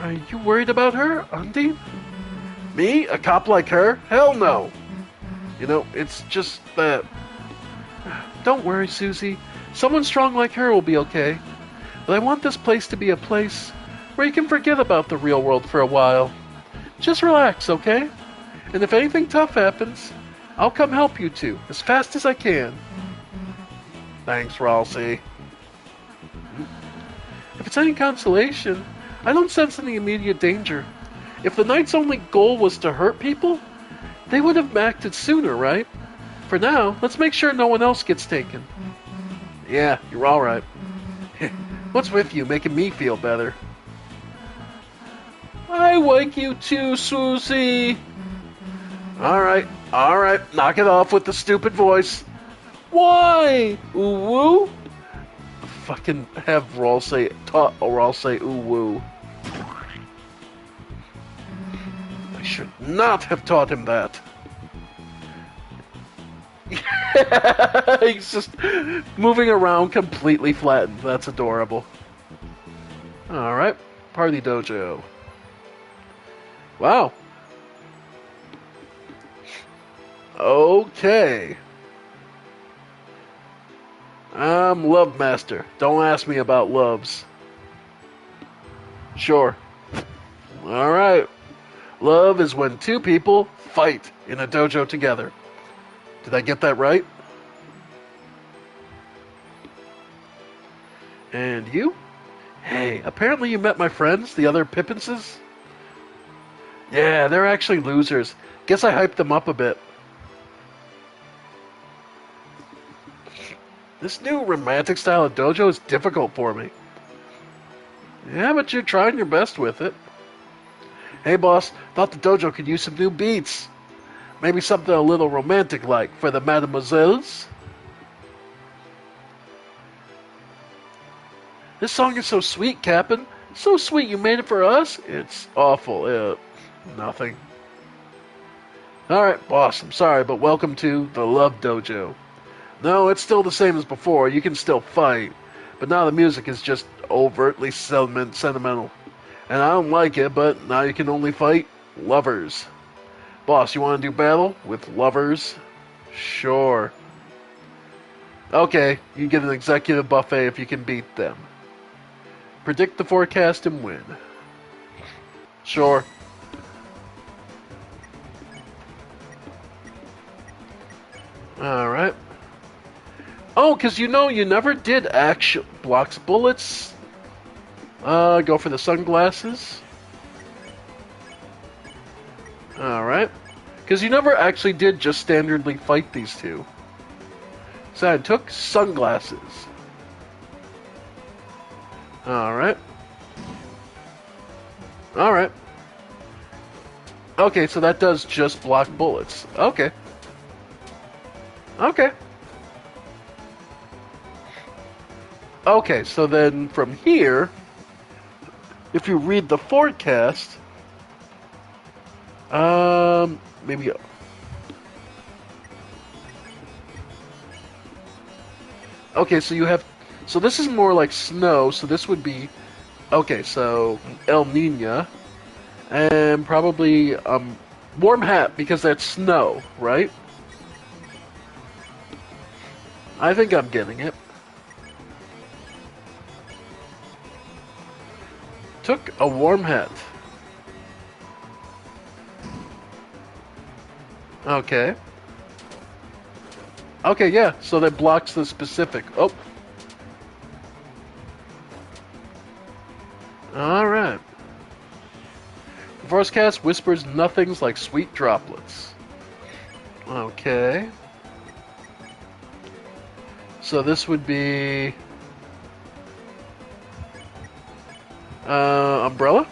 Are you worried about her, Undine? Me? A cop like her? Hell no! You know, it's just that... Don't worry, Susie. Someone strong like her will be okay. But I want this place to be a place where you can forget about the real world for a while. Just relax, okay? And if anything tough happens, I'll come help you two, as fast as I can. Thanks, Ralsei. If it's any consolation, I don't sense any immediate danger. If the Knight's only goal was to hurt people, they would have acted sooner, right? For now, let's make sure no one else gets taken. Yeah, you're alright. What's with you, making me feel better? I like you too, Susie. Alright, knock it off with the stupid voice. Why? Ooh woo? Fucking have Ralsei ooh woo. I should not have taught him that. He's just moving around completely flattened. That's adorable. Alright, Party Dojo. Wow. Okay. I'm Love Master. Don't ask me about loves. Sure. Alright. Love is when two people fight in a dojo together. Did I get that right? And you? Hey, apparently you met my friends, the other Pippinses? Yeah, they're actually losers. Guess I hyped them up a bit. This new romantic style of dojo is difficult for me. Yeah, but you're trying your best with it. Hey boss, thought the dojo could use some new beats. Maybe something a little romantic like for the mademoiselles. This song is so sweet, Cap'n. So sweet you made it for us? It's awful. Nothing. Alright, boss, I'm sorry, but welcome to the Love Dojo. No, it's still the same as before. You can still fight. But now the music is just overtly sentimental. And I don't like it, but now you can only fight lovers. Boss, you want to do battle with lovers? Sure. Okay, you get an executive buffet if you can beat them. Predict the forecast and win. Sure. Alright. Oh, because you know you never did action blocks bullets. Go for the sunglasses. Alright. Because you never actually did just standardly fight these two. So I took sunglasses. Alright. Alright. Okay, so that does just block bullets. Okay. Okay. Okay, so then from here, if you read the forecast, maybe. Okay, so you have. So this is more like snow, so this would be. Okay, so El Nino. And probably warm hat because that's snow, right? I think I'm getting it. Took a warm hat. Okay. Okay, yeah, so that blocks the specific. Oh. Alright. The forecast whispers nothings like sweet droplets. Okay. So this would be... umbrella?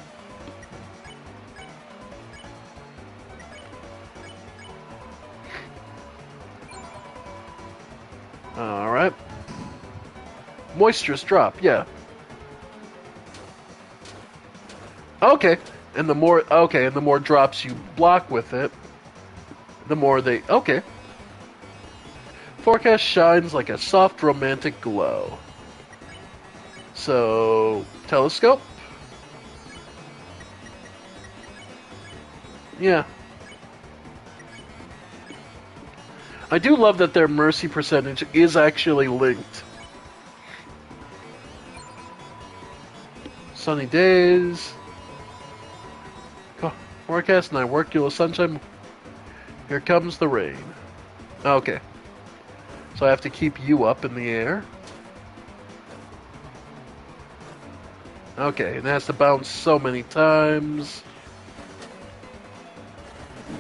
Alright. Moisturous drop, yeah. Okay. And the more drops you block with it, the more they... Okay. Forecast shines like a soft romantic glow. So, telescope? Yeah. I do love that their mercy percentage is actually linked. Sunny days. Forecast 9, work, sunshine. Here comes the rain. Okay. So I have to keep you up in the air. Okay, and it has to bounce so many times.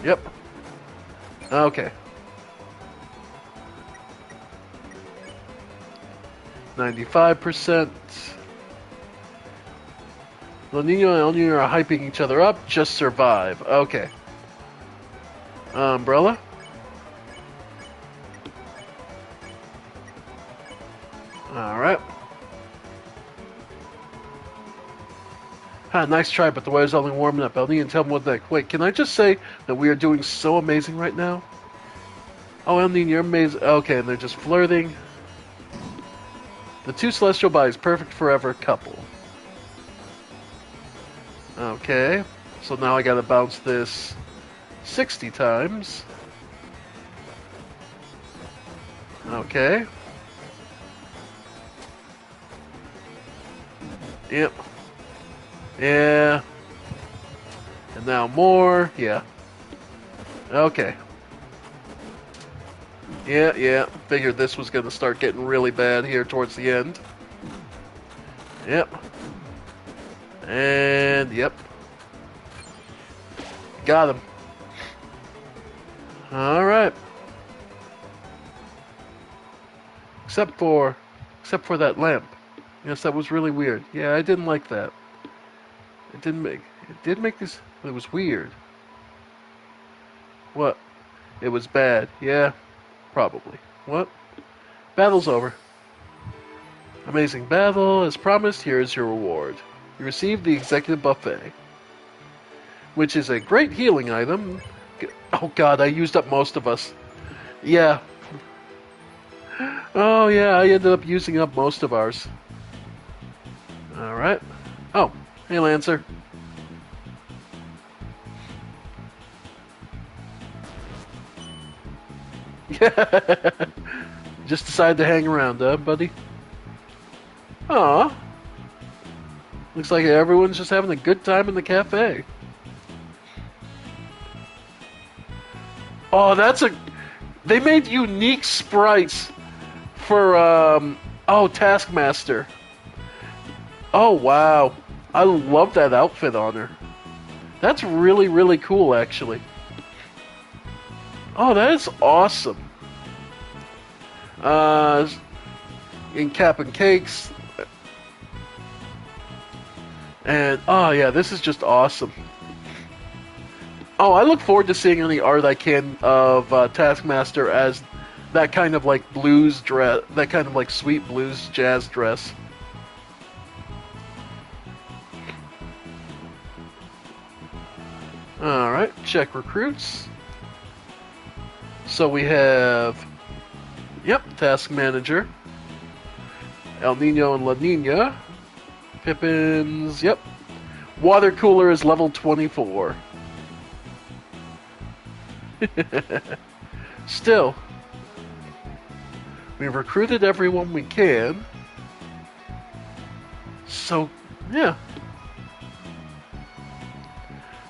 Yep. Okay. 95%. La Nina and El Nino are hyping each other up. Just survive. Okay. Umbrella. Alright. Nice try, but the weather's only warming up. El Nino, tell me what next. Wait, can I just say that we are doing so amazing right now? Oh, El Nino, you're amazing. Okay, and they're just flirting. The two celestial bodies, perfect forever couple. Okay, so now I gotta bounce this 60 times. Okay. Yep. Yeah. And now more. Yeah. Okay. Yeah. Figured this was gonna start getting really bad here towards the end. Yep. And yep. Got him. Alright. Except for that lamp. Yes, that was really weird. Yeah, I didn't like that. It did make this, but it was weird. What? It was bad. Yeah, probably. What? Battle's over. Amazing battle. As promised, here is your reward. You received the executive buffet, which is a great healing item. Oh god, I used up most of us. Yeah. Oh yeah, I ended up using up most of ours. Alright. Oh, hey Lancer. Just decided to hang around, buddy? Aw. Looks like everyone's just having a good time in the cafe. Oh, they made unique sprites for, Taskmaster. Oh, wow. I love that outfit on her. That's really, really cool, actually. Oh, that is awesome. In Cap and Cakes. And, oh yeah, this is just awesome. Oh, I look forward to seeing any art I can of Taskmaster as that kind of like blues dress, that kind of like sweet blues jazz dress. Alright, check recruits. So we have, yep, Task Manager, El Nino and La Nina, Pippins, yep. Water Cooler is level 24. Still, we've recruited everyone we can. So, yeah.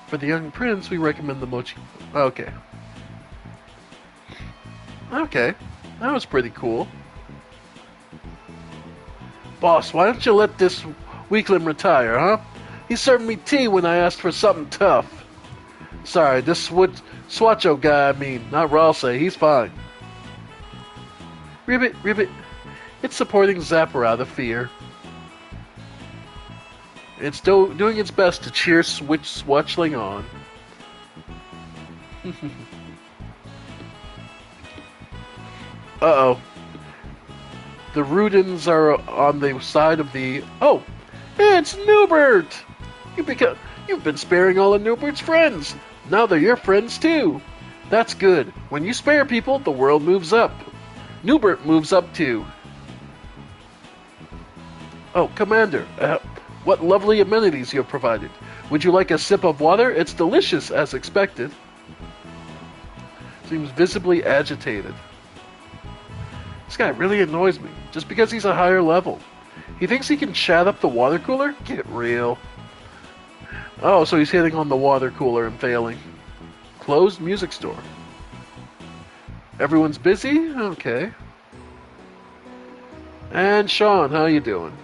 For the young prince, we recommend the mochi. Okay. Okay. That was pretty cool. Boss, why don't you let this weakling retire, huh? He served me tea when I asked for something tough. Sorry, this Swacho guy, not Ralsei, he's fine. Ribbit, it's supporting Zapper out of fear. It's doing its best to cheer Swatchling on. Uh-oh. The Rudins are on the side of the... Oh! It's Newbert! You've been sparing all of Newbert's friends. Now they're your friends too. That's good. When you spare people, the world moves up. Newbert moves up too. Oh, Commander, what lovely amenities you have provided. Would you like a sip of water? It's delicious, as expected. Seems visibly agitated. This guy really annoys me, just because he's a higher level. He thinks he can chat up the water cooler? Get real. Oh, so he's hitting on the water cooler and failing. Closed music store. Everyone's busy? Okay. And Sean, how you doing?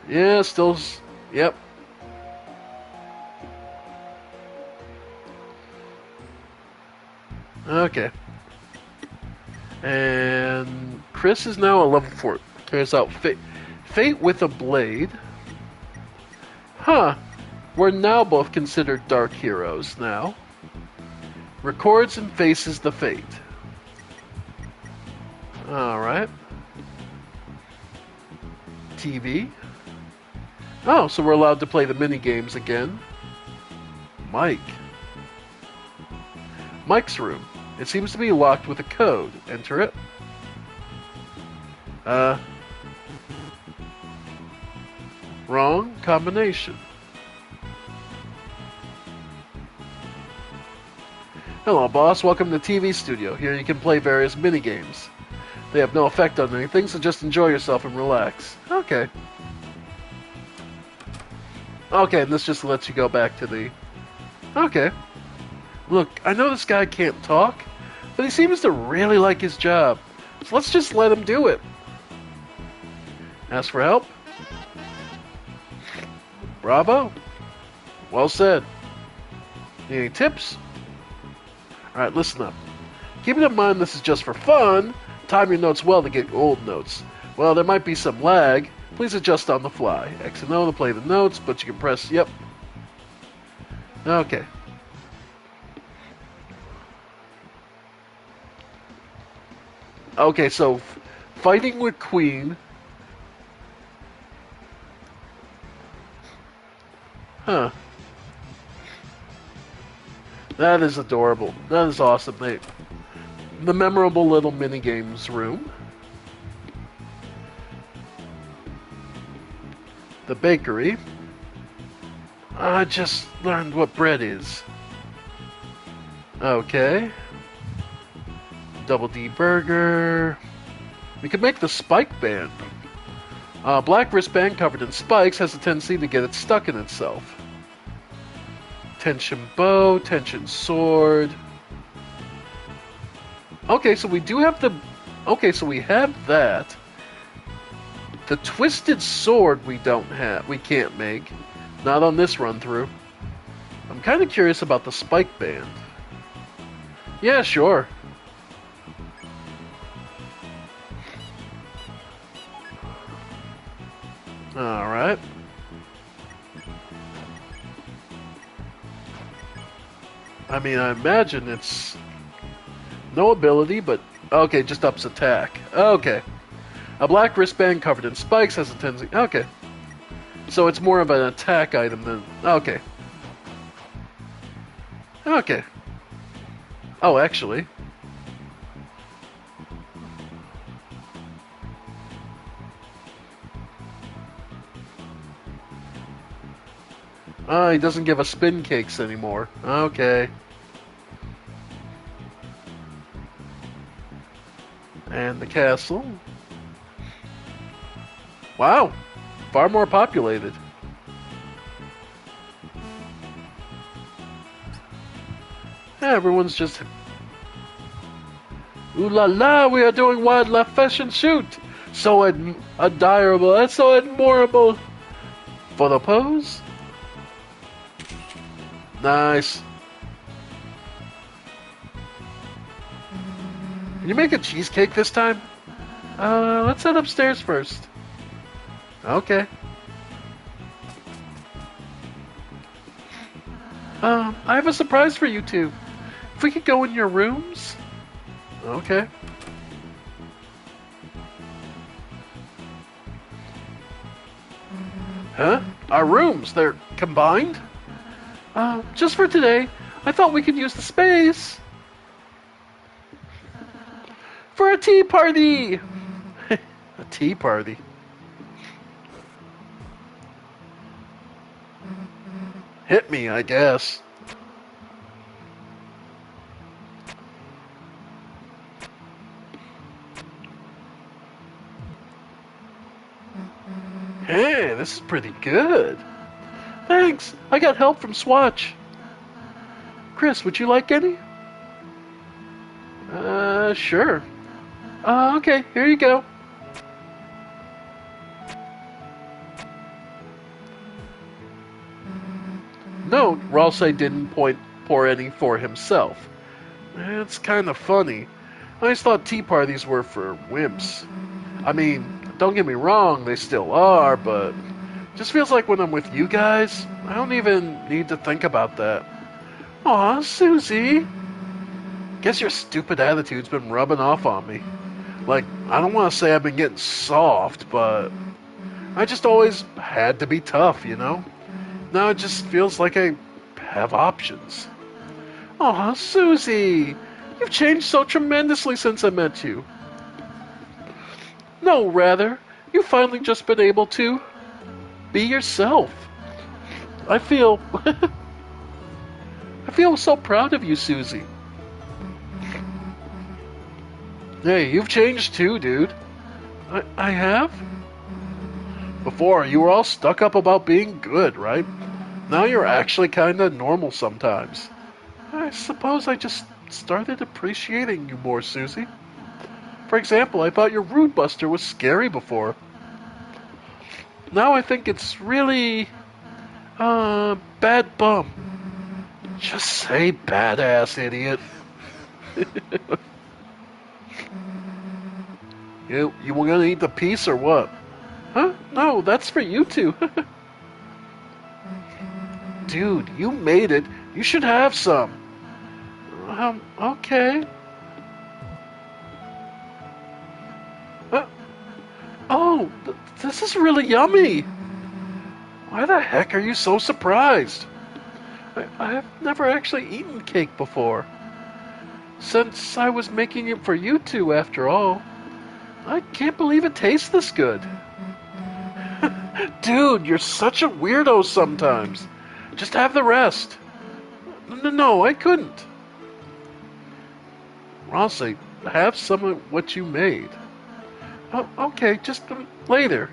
Yeah, still. Yep. Okay. And Chris is now a level 4. Carries out Fate with a blade. Huh. We're now both considered dark heroes now. Records and faces the fate. Alright. TV. Oh, so we're allowed to play the mini games again. Mike. Mike's room. It seems to be locked with a code. Enter it. Wrong combination. Hello, boss. Welcome to TV Studio. Here you can play various mini-games. They have no effect on anything, so just enjoy yourself and relax. Okay. Okay, and this just lets you go back to the... Okay. Look, I know this guy can't talk, but he seems to really like his job. So let's just let him do it. Ask for help? Bravo. Well said. Need any tips? Alright, listen up. Keeping in mind this is just for fun, time your notes well to get old notes. Well, there might be some lag. Please adjust on the fly. X and O to play the notes, but you can press, yep. Okay. Okay, so fighting with Queen. Huh. That is adorable. That is awesome. The memorable little mini-games room. The bakery. I just learned what bread is. Okay. Double D burger. We could make the spike band. Black wristband covered in spikes has a tendency to get it stuck in itself. Tension bow, tension sword. Okay, so we do have the... Okay, so we have that. The twisted sword we don't have. We can't make. Not on this run through. I'm kind of curious about the spike band. Yeah, sure. Alright. I mean, I imagine it's no ability, but okay, just ups attack. Okay. A black wristband covered in spikes has a tendency. Okay. So it's more of an attack item than. Okay. Okay. Oh, actually. He doesn't give us spin cakes anymore. Okay. And the castle. Wow. Far more populated. Yeah, everyone's just... Ooh la la, we are doing wildlife fashion shoot. So admirable, that's so admirable. For the pose? Nice. Can you make a cheesecake this time? Let's head upstairs first. Okay. I have a surprise for you two. If we could go in your rooms? Okay. Huh? Our rooms, they're combined? Just for today. I thought we could use the space. For a tea party! A tea party. Hit me, I guess. Hey, this is pretty good. Thanks. I got help from Swatch. Chris, would you like any? Sure. Okay, here you go. Ralsei didn't pour any for himself. It's kind of funny. I always thought tea parties were for wimps. I mean, don't get me wrong, they still are, but it just feels like when I'm with you guys, I don't even need to think about that. Aw, Susie. Guess your stupid attitude's been rubbing off on me. Like, I don't want to say I've been getting soft, but I just always had to be tough, you know? Now it just feels like I have options. Aw, Susie. You've changed so tremendously since I met you. No, rather, you've finally just been able to be yourself. I feel... I feel so proud of you, Susie. Hey, you've changed too, dude. I have? Before, you were all stuck up about being good, right? Now you're actually kinda normal sometimes. I suppose I just started appreciating you more, Susie. For example, I thought your Rude Buster was scary before. Now I think it's really... bad bum. Just say badass, idiot. You were gonna eat the piece or what? Huh? No, that's for you two. Dude, you made it. You should have some. Okay. Oh, this is really yummy. Why the heck are you so surprised? I've never actually eaten cake before. Since I was making it for you two, after all. I can't believe it tastes this good. Dude, you're such a weirdo sometimes. Just have the rest. No, I couldn't. Rossi, have some of what you made. Oh, okay, just later.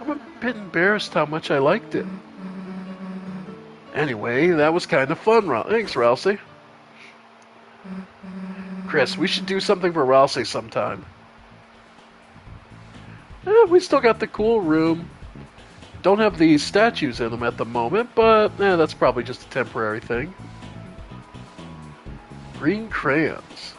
I'm a bit embarrassed how much I liked it. Anyway, that was kind of fun. Thanks, Ralsei. Chris, we should do something for Ralsei sometime. We still got the cool room. Don't have these statues in them at the moment, but that's probably just a temporary thing. Green crayons.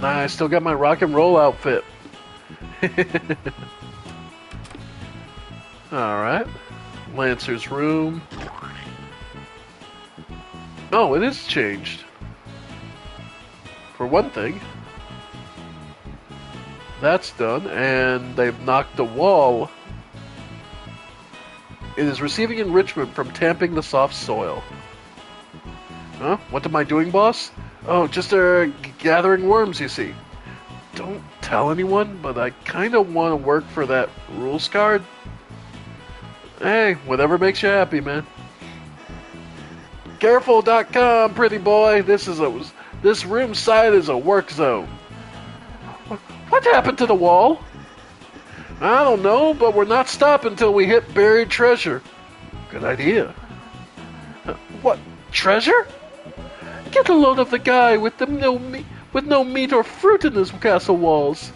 Nah, I still got my rock and roll outfit. Alright. Lancer's room. Oh, it is changed. For one thing. That's done, and they've knocked the wall. It is receiving enrichment from tamping the soft soil. Huh? What am I doing, boss? Oh, just gathering worms, you see. Don't tell anyone, but I kind of want to work for that rules card. Hey, whatever makes you happy, man. Careful.com, pretty boy. This room side is a work zone. What happened to the wall? I don't know, but we're not stopping until we hit buried treasure. Good idea. What? Treasure? Get a load of the guy with no meat or fruit in his castle walls.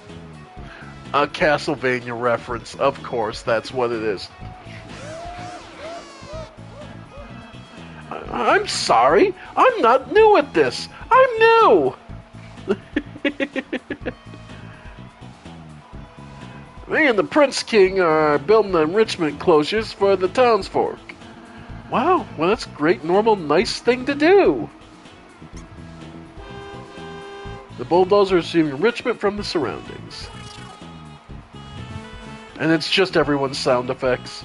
A Castlevania reference, of course, that's what it is. I'm sorry, I'm not new at this. I'm new. Me and the Prince King are building enrichment closures for the townsfolk. Wow, well that's a great, normal, nice thing to do. The bulldozer is receiving enrichment from the surroundings. And it's just everyone's sound effects.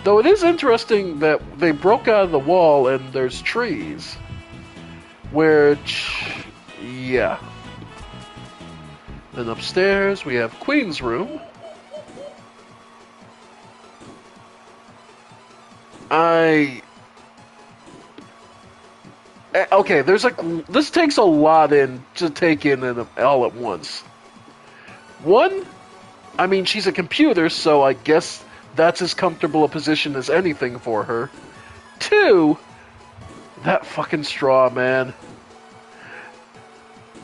Though it is interesting that they broke out of the wall and there's trees. Which, yeah. Then upstairs we have Queen's room. Okay, this takes a lot in to take in all at once. One, I mean, she's a computer, so I guess that's as comfortable a position as anything for her. Two, That fucking straw, man.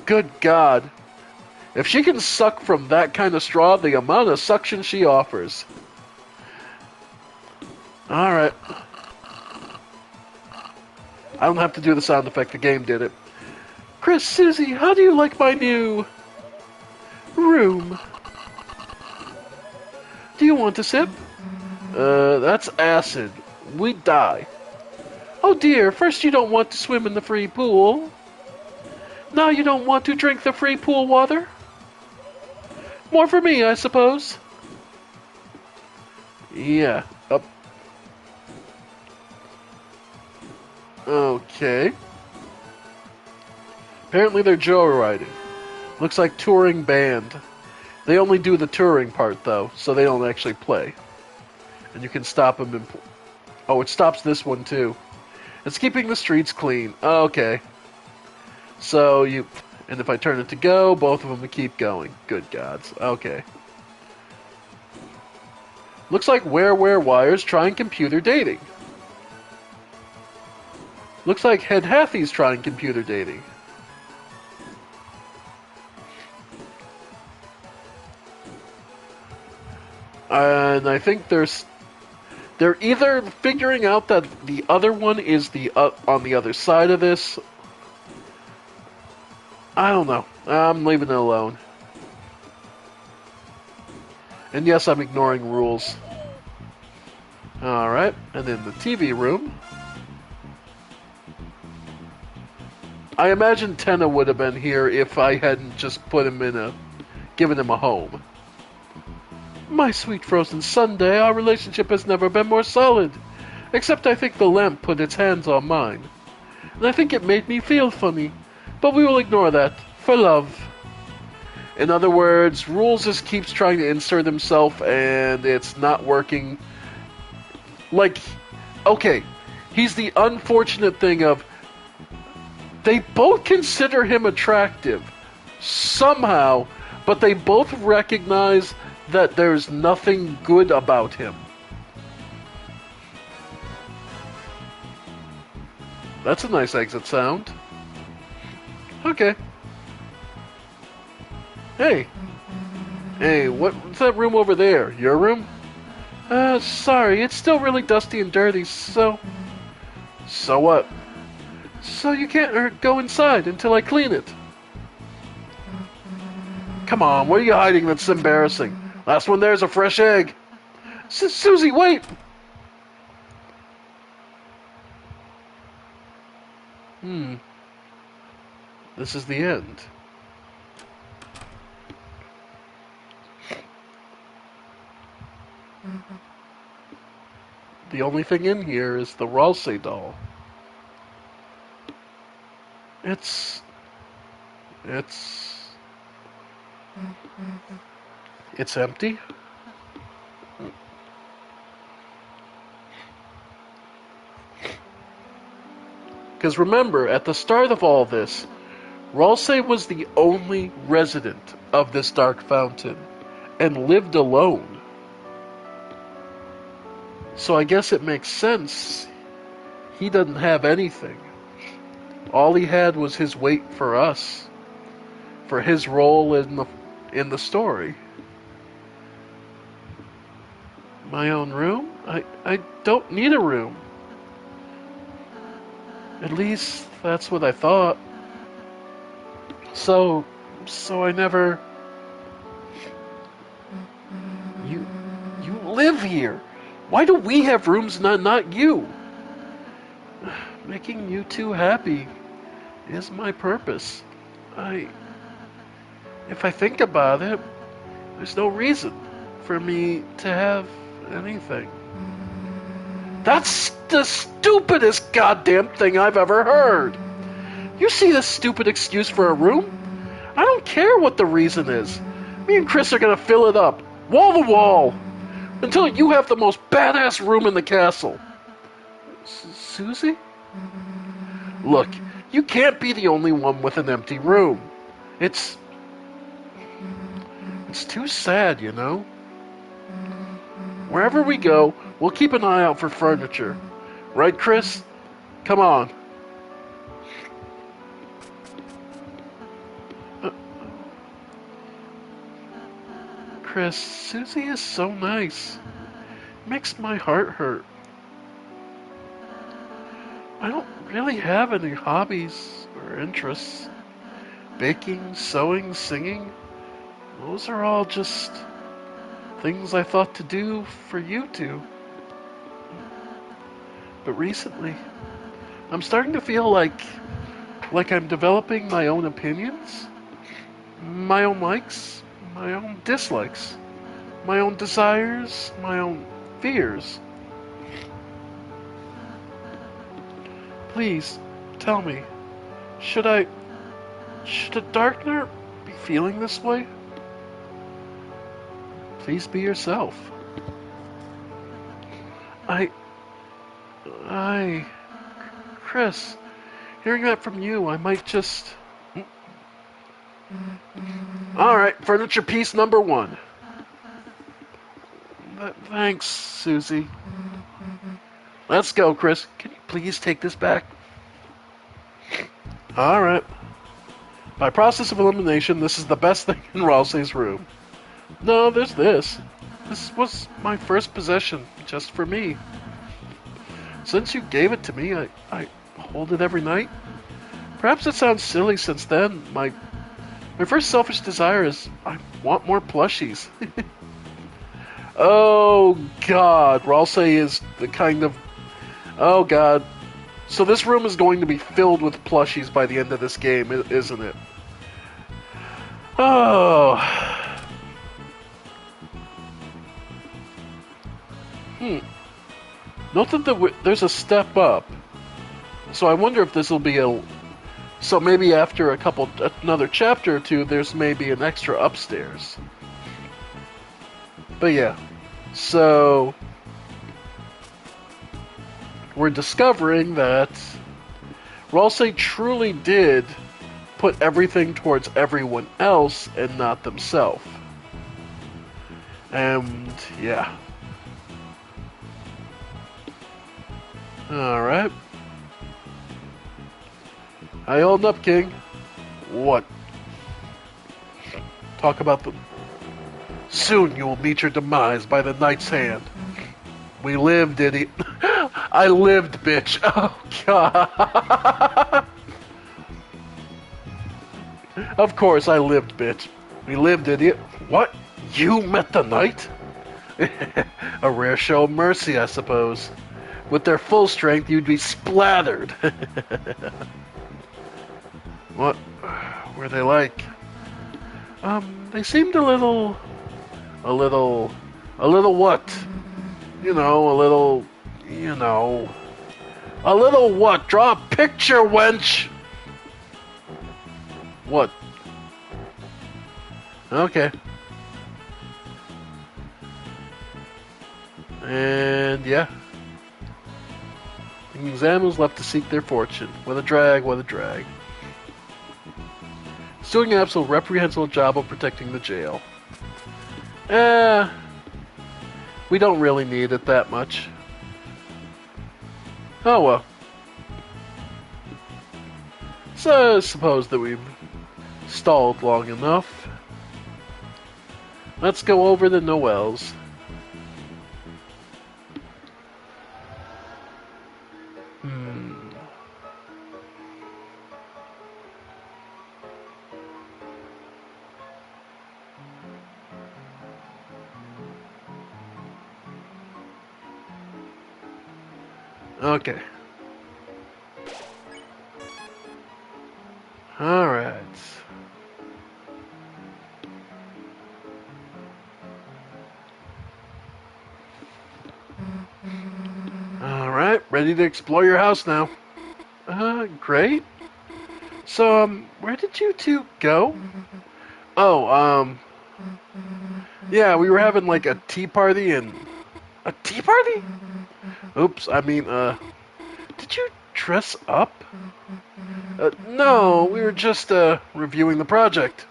Good God. If she can suck from that kind of straw, the amount of suction she offers. Alright. I don't have to do the sound effect, the game did it. Chris, Susie, how do you like my new room? Do you want a sip? That's acid. We'd die. Oh dear, first you don't want to swim in the free pool. Now you don't want to drink the free pool water? More for me, I suppose. Yeah. Up. Okay. Apparently they're joyriding. Looks like touring band. They only do the touring part, though, so they don't actually play. And you can stop them in... Oh, it stops this one, too. It's keeping the streets clean. Okay. So you... And if I turn it to go, both of them will keep going. Good gods. Okay. Looks like Where Wires trying computer dating. Looks like Head Hathy's trying computer dating. And I think they're either figuring out that the other one is on the other side of this. I don't know. I'm leaving it alone. And yes, I'm ignoring rules. Alright, and in the TV room, I imagine Tenna would have been here if I hadn't just given him a home. My sweet frozen sundae, our relationship has never been more solid. Except I think the lamp put its hands on mine. And I think it made me feel funny. But we will ignore that. For love. In other words, Rules just keeps trying to insert himself and it's not working. Like, okay, he's the unfortunate thing of they both consider him attractive. Somehow. But they both recognize that there's nothing good about him. That's a nice exit sound. Okay. Hey. Hey, what's that room over there? Your room? Sorry, it's still really dusty and dirty, so... So what? So you can't go inside until I clean it. Come on, what are you hiding that's embarrassing? Last one there's a fresh egg. Susie, wait! This is the end. The only thing in here is the Ralsei doll. It's empty. Because remember, at the start of all this, Ralsei was the only resident of this dark fountain and lived alone. So I guess it makes sense. He doesn't have anything. All he had was his wait for us, for his role in the story. My own room? I don't need a room. At least that's what I thought. So I never... You live here. Why do we have rooms, not you? Making you two happy is my purpose. If I think about it, there's no reason for me to have anything. That's the stupidest goddamn thing I've ever heard. You see this stupid excuse for a room? I don't care what the reason is. Me and Chris are gonna fill it up, wall to wall, until you have the most badass room in the castle. Susie? Look, you can't be the only one with an empty room. It's too sad, you know? Wherever we go, we'll keep an eye out for furniture. Right, Chris? Come on. Chris, Susie is so nice. Makes my heart hurt. I don't really have any hobbies or interests. Baking, sewing, singing, those are all just things I thought to do for you two. But recently, I'm starting to feel like I'm developing my own opinions, my own likes, my own dislikes, my own desires, my own fears. Please, tell me, should a Darkner be feeling this way? Please be yourself. I, Chris, hearing that from you, I might just... Alright, furniture piece number 1. Thanks, Susie. Let's go, Chris. Can you please take this back? Alright. By process of elimination, this is the best thing in Ralsei's room. No, there's this. This was my first possession, just for me. Since you gave it to me, I hold it every night. Perhaps it sounds silly since then. My first selfish desire is I want more plushies. Oh, God. Ralsei is the kind of... Oh, God. So this room is going to be filled with plushies by the end of this game, isn't it? Oh. Note that there's a step up. So I wonder if this will be a... So maybe after another chapter or two, there's maybe an extra upstairs. But yeah. So... we're discovering that Ralsei truly did put everything towards everyone else and not themselves. And yeah. Alright. How you holding up, King? What? Talk about the... Soon you will meet your demise by the Knight's hand. We lived, idiot. I lived, bitch. Oh, God. Of course, I lived, bitch. We lived, idiot. What? You met the Knight? A rare show of mercy, I suppose. With their full strength, you'd be splattered. What were they like? They seemed a little what? A little what? Draw a picture, wench! What? Okay. And yeah. The examiners left to seek their fortune. What a drag, what a drag. He's doing an absolute reprehensible job of protecting the jail. We don't really need it that much. Oh well. So I suppose that we've stalled long enough. Let's go over the Noels. Okay. Alright. Alright, ready to explore your house now. Great. So, where did you two go? Oh, yeah, we were having like a tea party and... A tea party? Oops, I mean, did you dress up? No, we were just, reviewing the project.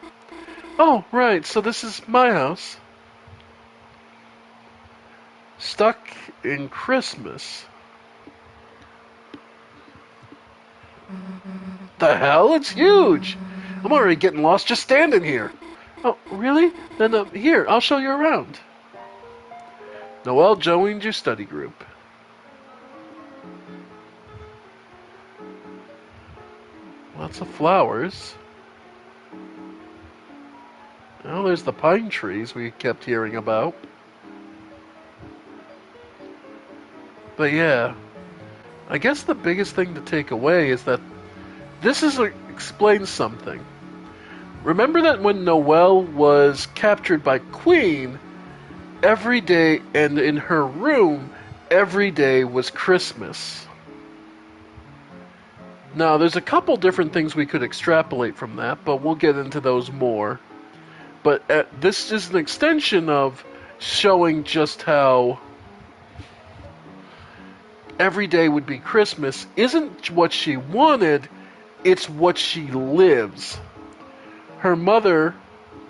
Oh, right, so this is my house. Stuck in Christmas. The hell? It's huge! I'm already getting lost just standing here. Oh, really? Then here, I'll show you around. Noelle joined your study group. Lots of flowers. Oh, there's the pine trees we kept hearing about. But yeah, I guess the biggest thing to take away is that this explains something. Remember that when Noelle was captured by Queen, every day, and in her room, every day was Christmas. Now, there's a couple different things we could extrapolate from that, but we'll get into those more. But this is an extension of showing just how every day would be Christmas isn't what she wanted, it's what she lives. Her mother,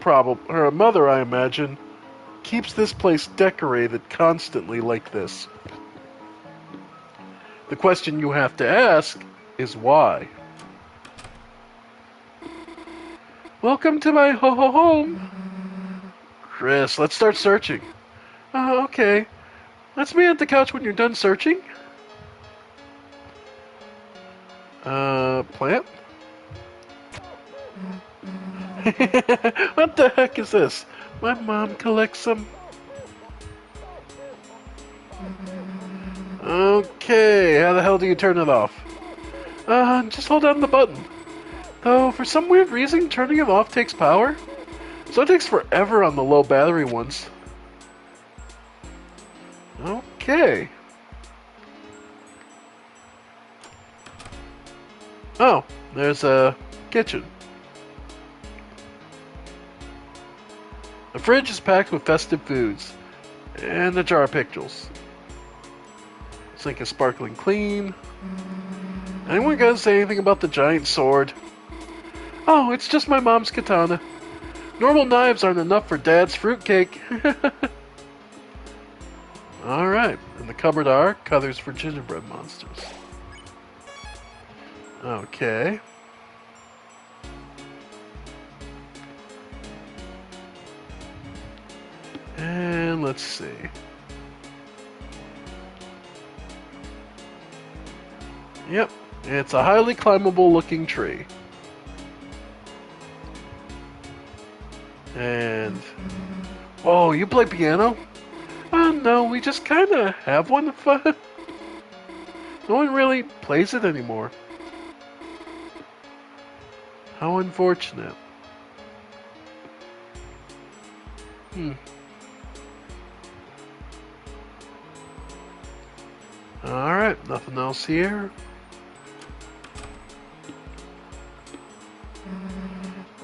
I imagine, keeps this place decorated constantly like this. The question you have to ask is why. Welcome to my home. Chris, let's start searching. Okay. Let's meet at the couch when you're done searching. Plant? What the heck is this? My mom collects them. Okay, how the hell do you turn it off? Just hold down the button. Though, for some weird reason, turning it off takes power. So it takes forever on the low battery ones. Okay. Oh, there's a kitchen. The fridge is packed with festive foods. And a jar of pictures. Sink is sparkling clean. Anyone gonna say anything about the giant sword? Oh, it's just my mom's katana. Normal knives aren't enough for Dad's fruitcake. Alright, in the cupboard are colors for gingerbread monsters. Okay. And let's see. Yep, it's a highly climbable looking tree. And... oh, you play piano? Oh, no, we just kind of have one. No one really plays it anymore. How unfortunate. Alright, nothing else here.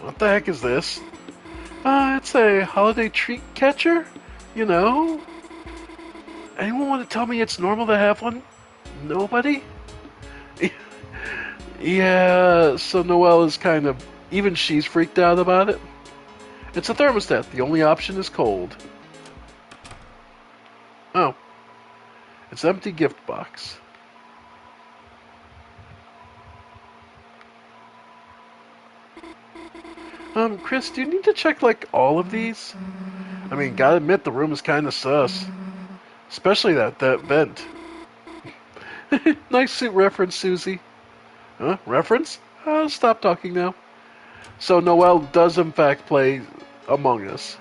What the heck is this? It's a holiday treat catcher? You know? Anyone want to tell me it's normal to have one? Nobody? Yeah, so Noelle is kind of... even she's freaked out about it. It's a thermostat. The only option is cold. Oh. It's an empty gift box. Chris, do you need to check, like, all of these? I mean, gotta admit, the room is kind of sus. Especially that vent. Nice suit reference, Susie. Huh? Reference? I'll stop talking now. So Noelle does in fact play Among Us.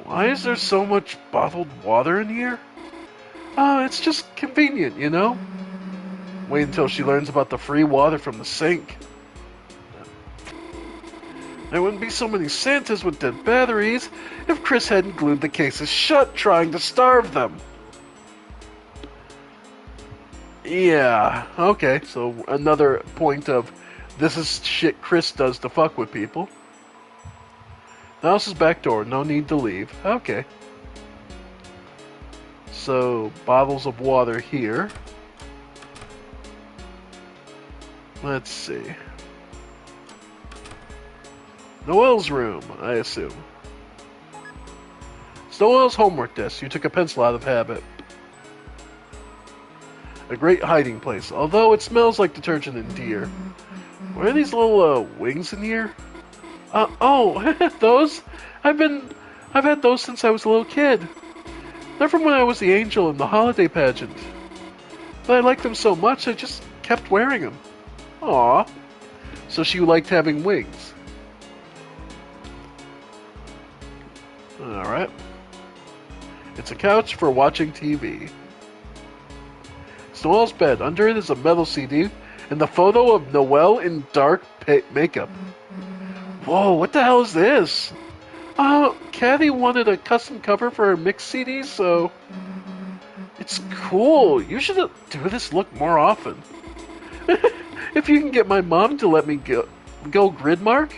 Why is there so much bottled water in here? It's just convenient, you know? Wait until she learns about the free water from the sink. There wouldn't be so many Santas with dead batteries if Chris hadn't glued the cases shut trying to starve them. Yeah, okay, so another point of this is shit Chris does to fuck with people. The house's back door, no need to leave. Okay. So, bottles of water here. Let's see. Noelle's room, I assume. It's Noelle's homework desk. You took a pencil out of habit. A great hiding place, although it smells like detergent and deer. What are these little wings in here? Oh, those? I've been, I've had those since I was a little kid. They're from when I was the angel in the holiday pageant. But I liked them so much, I just kept wearing them. Aw. So she liked having wings. Alright. It's a couch for watching TV. It's Noelle's bed. Under it is a metal CD and the photo of Noelle in dark makeup. Whoa, what the hell is this? Kathy wanted a custom cover for her mix CD, so... It's cool. You should do this look more often. If you can get my mom to let me go Grimdark?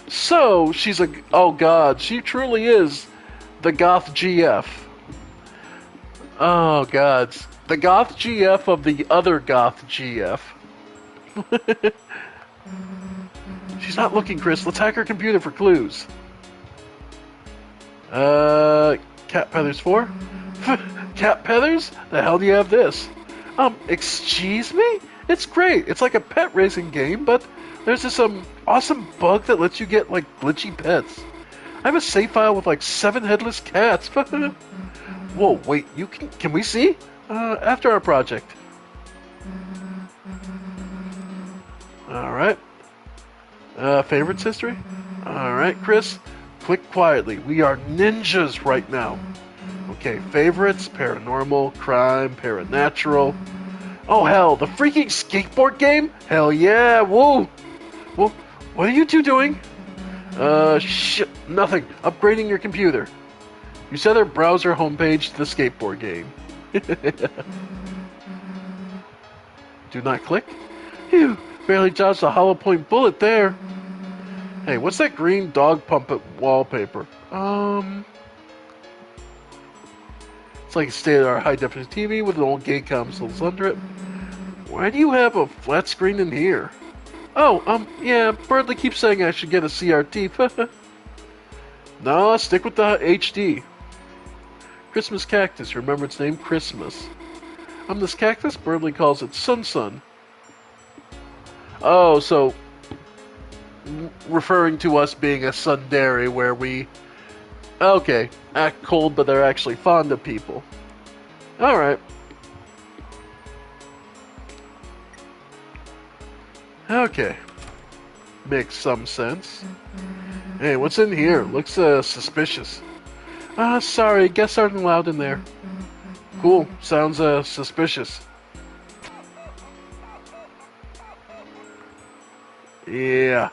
So, she's a... Oh god, she truly is the Goth GF. Oh god. The Goth GF of the other Goth GF. She's not looking, Chris. Let's hack her computer for clues. Cat Feathers 4? Cat Feathers? The hell do you have this? Excuse me? It's great. It's like a pet racing game, but there's this awesome bug that lets you get like glitchy pets. I have a save file with like 7 headless cats. Whoa, wait, can we see? After our project. Alright. Favorites history? Alright, Chris. Click quietly. We are ninjas right now. Okay, favorites, paranormal, crime, paranatural. Oh hell, the freaking skateboard game? Hell yeah, whoa! Whoa, what are you two doing? Shit, nothing. Upgrading your computer. You set our browser homepage to the skateboard game. Do not click? Phew, barely dodged a hollow point bullet there. Hey, what's that green dog puppet wallpaper? It's like a state-of-the-art high-definition TV with an old gay consoles under it. Why do you have a flat screen in here? Oh, yeah, Birdley keeps saying I should get a CRT. No, stick with the HD. Christmas cactus. Remember its name? Christmas. This cactus, Birdley calls it Sun. Oh, so... referring to us being a tsundere where we... Okay, act cold but they're actually fond of people. Alright. Okay. Makes some sense. Hey, what's in here? Looks suspicious. Sorry, guests aren't allowed in there. Cool, sounds suspicious. Yeah.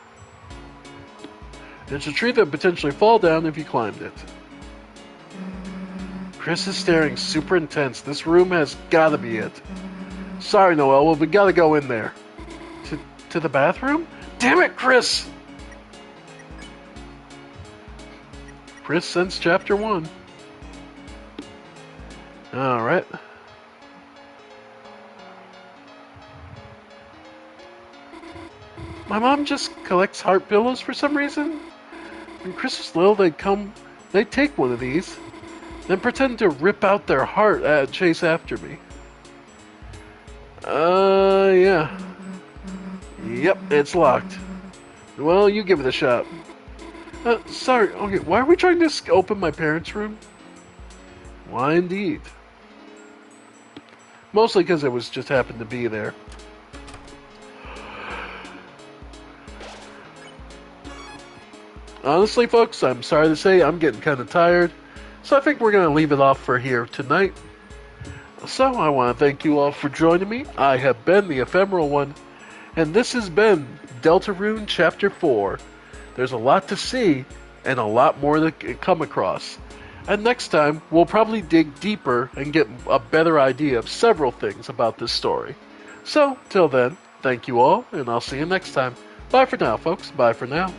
It's a tree that would potentially fall down if you climbed it. Chris is staring super intense. This room has gotta be it. Sorry, Noelle, well, we gotta go in there. To the bathroom? Damn it, Chris! Chris since chapter 1. Alright. My mom just collects heart pillows for some reason. When Chris was little, they'd take one of these, then pretend to rip out their heart and chase after me. Yeah. Yep, it's locked. Well, you give it a shot. Sorry, okay, why are we trying to open my parents' room? Why indeed. Mostly because it was just happened to be there. Honestly, folks, I'm sorry to say I'm getting kind of tired, so I think we're going to leave it off for here tonight. So I want to thank you all for joining me. I have been the Ephemeral One, and this has been Deltarune Chapter 4. There's a lot to see, and a lot more to come across. And next time, we'll probably dig deeper and get a better idea of several things about this story. So, till then, thank you all, and I'll see you next time. Bye for now, folks. Bye for now.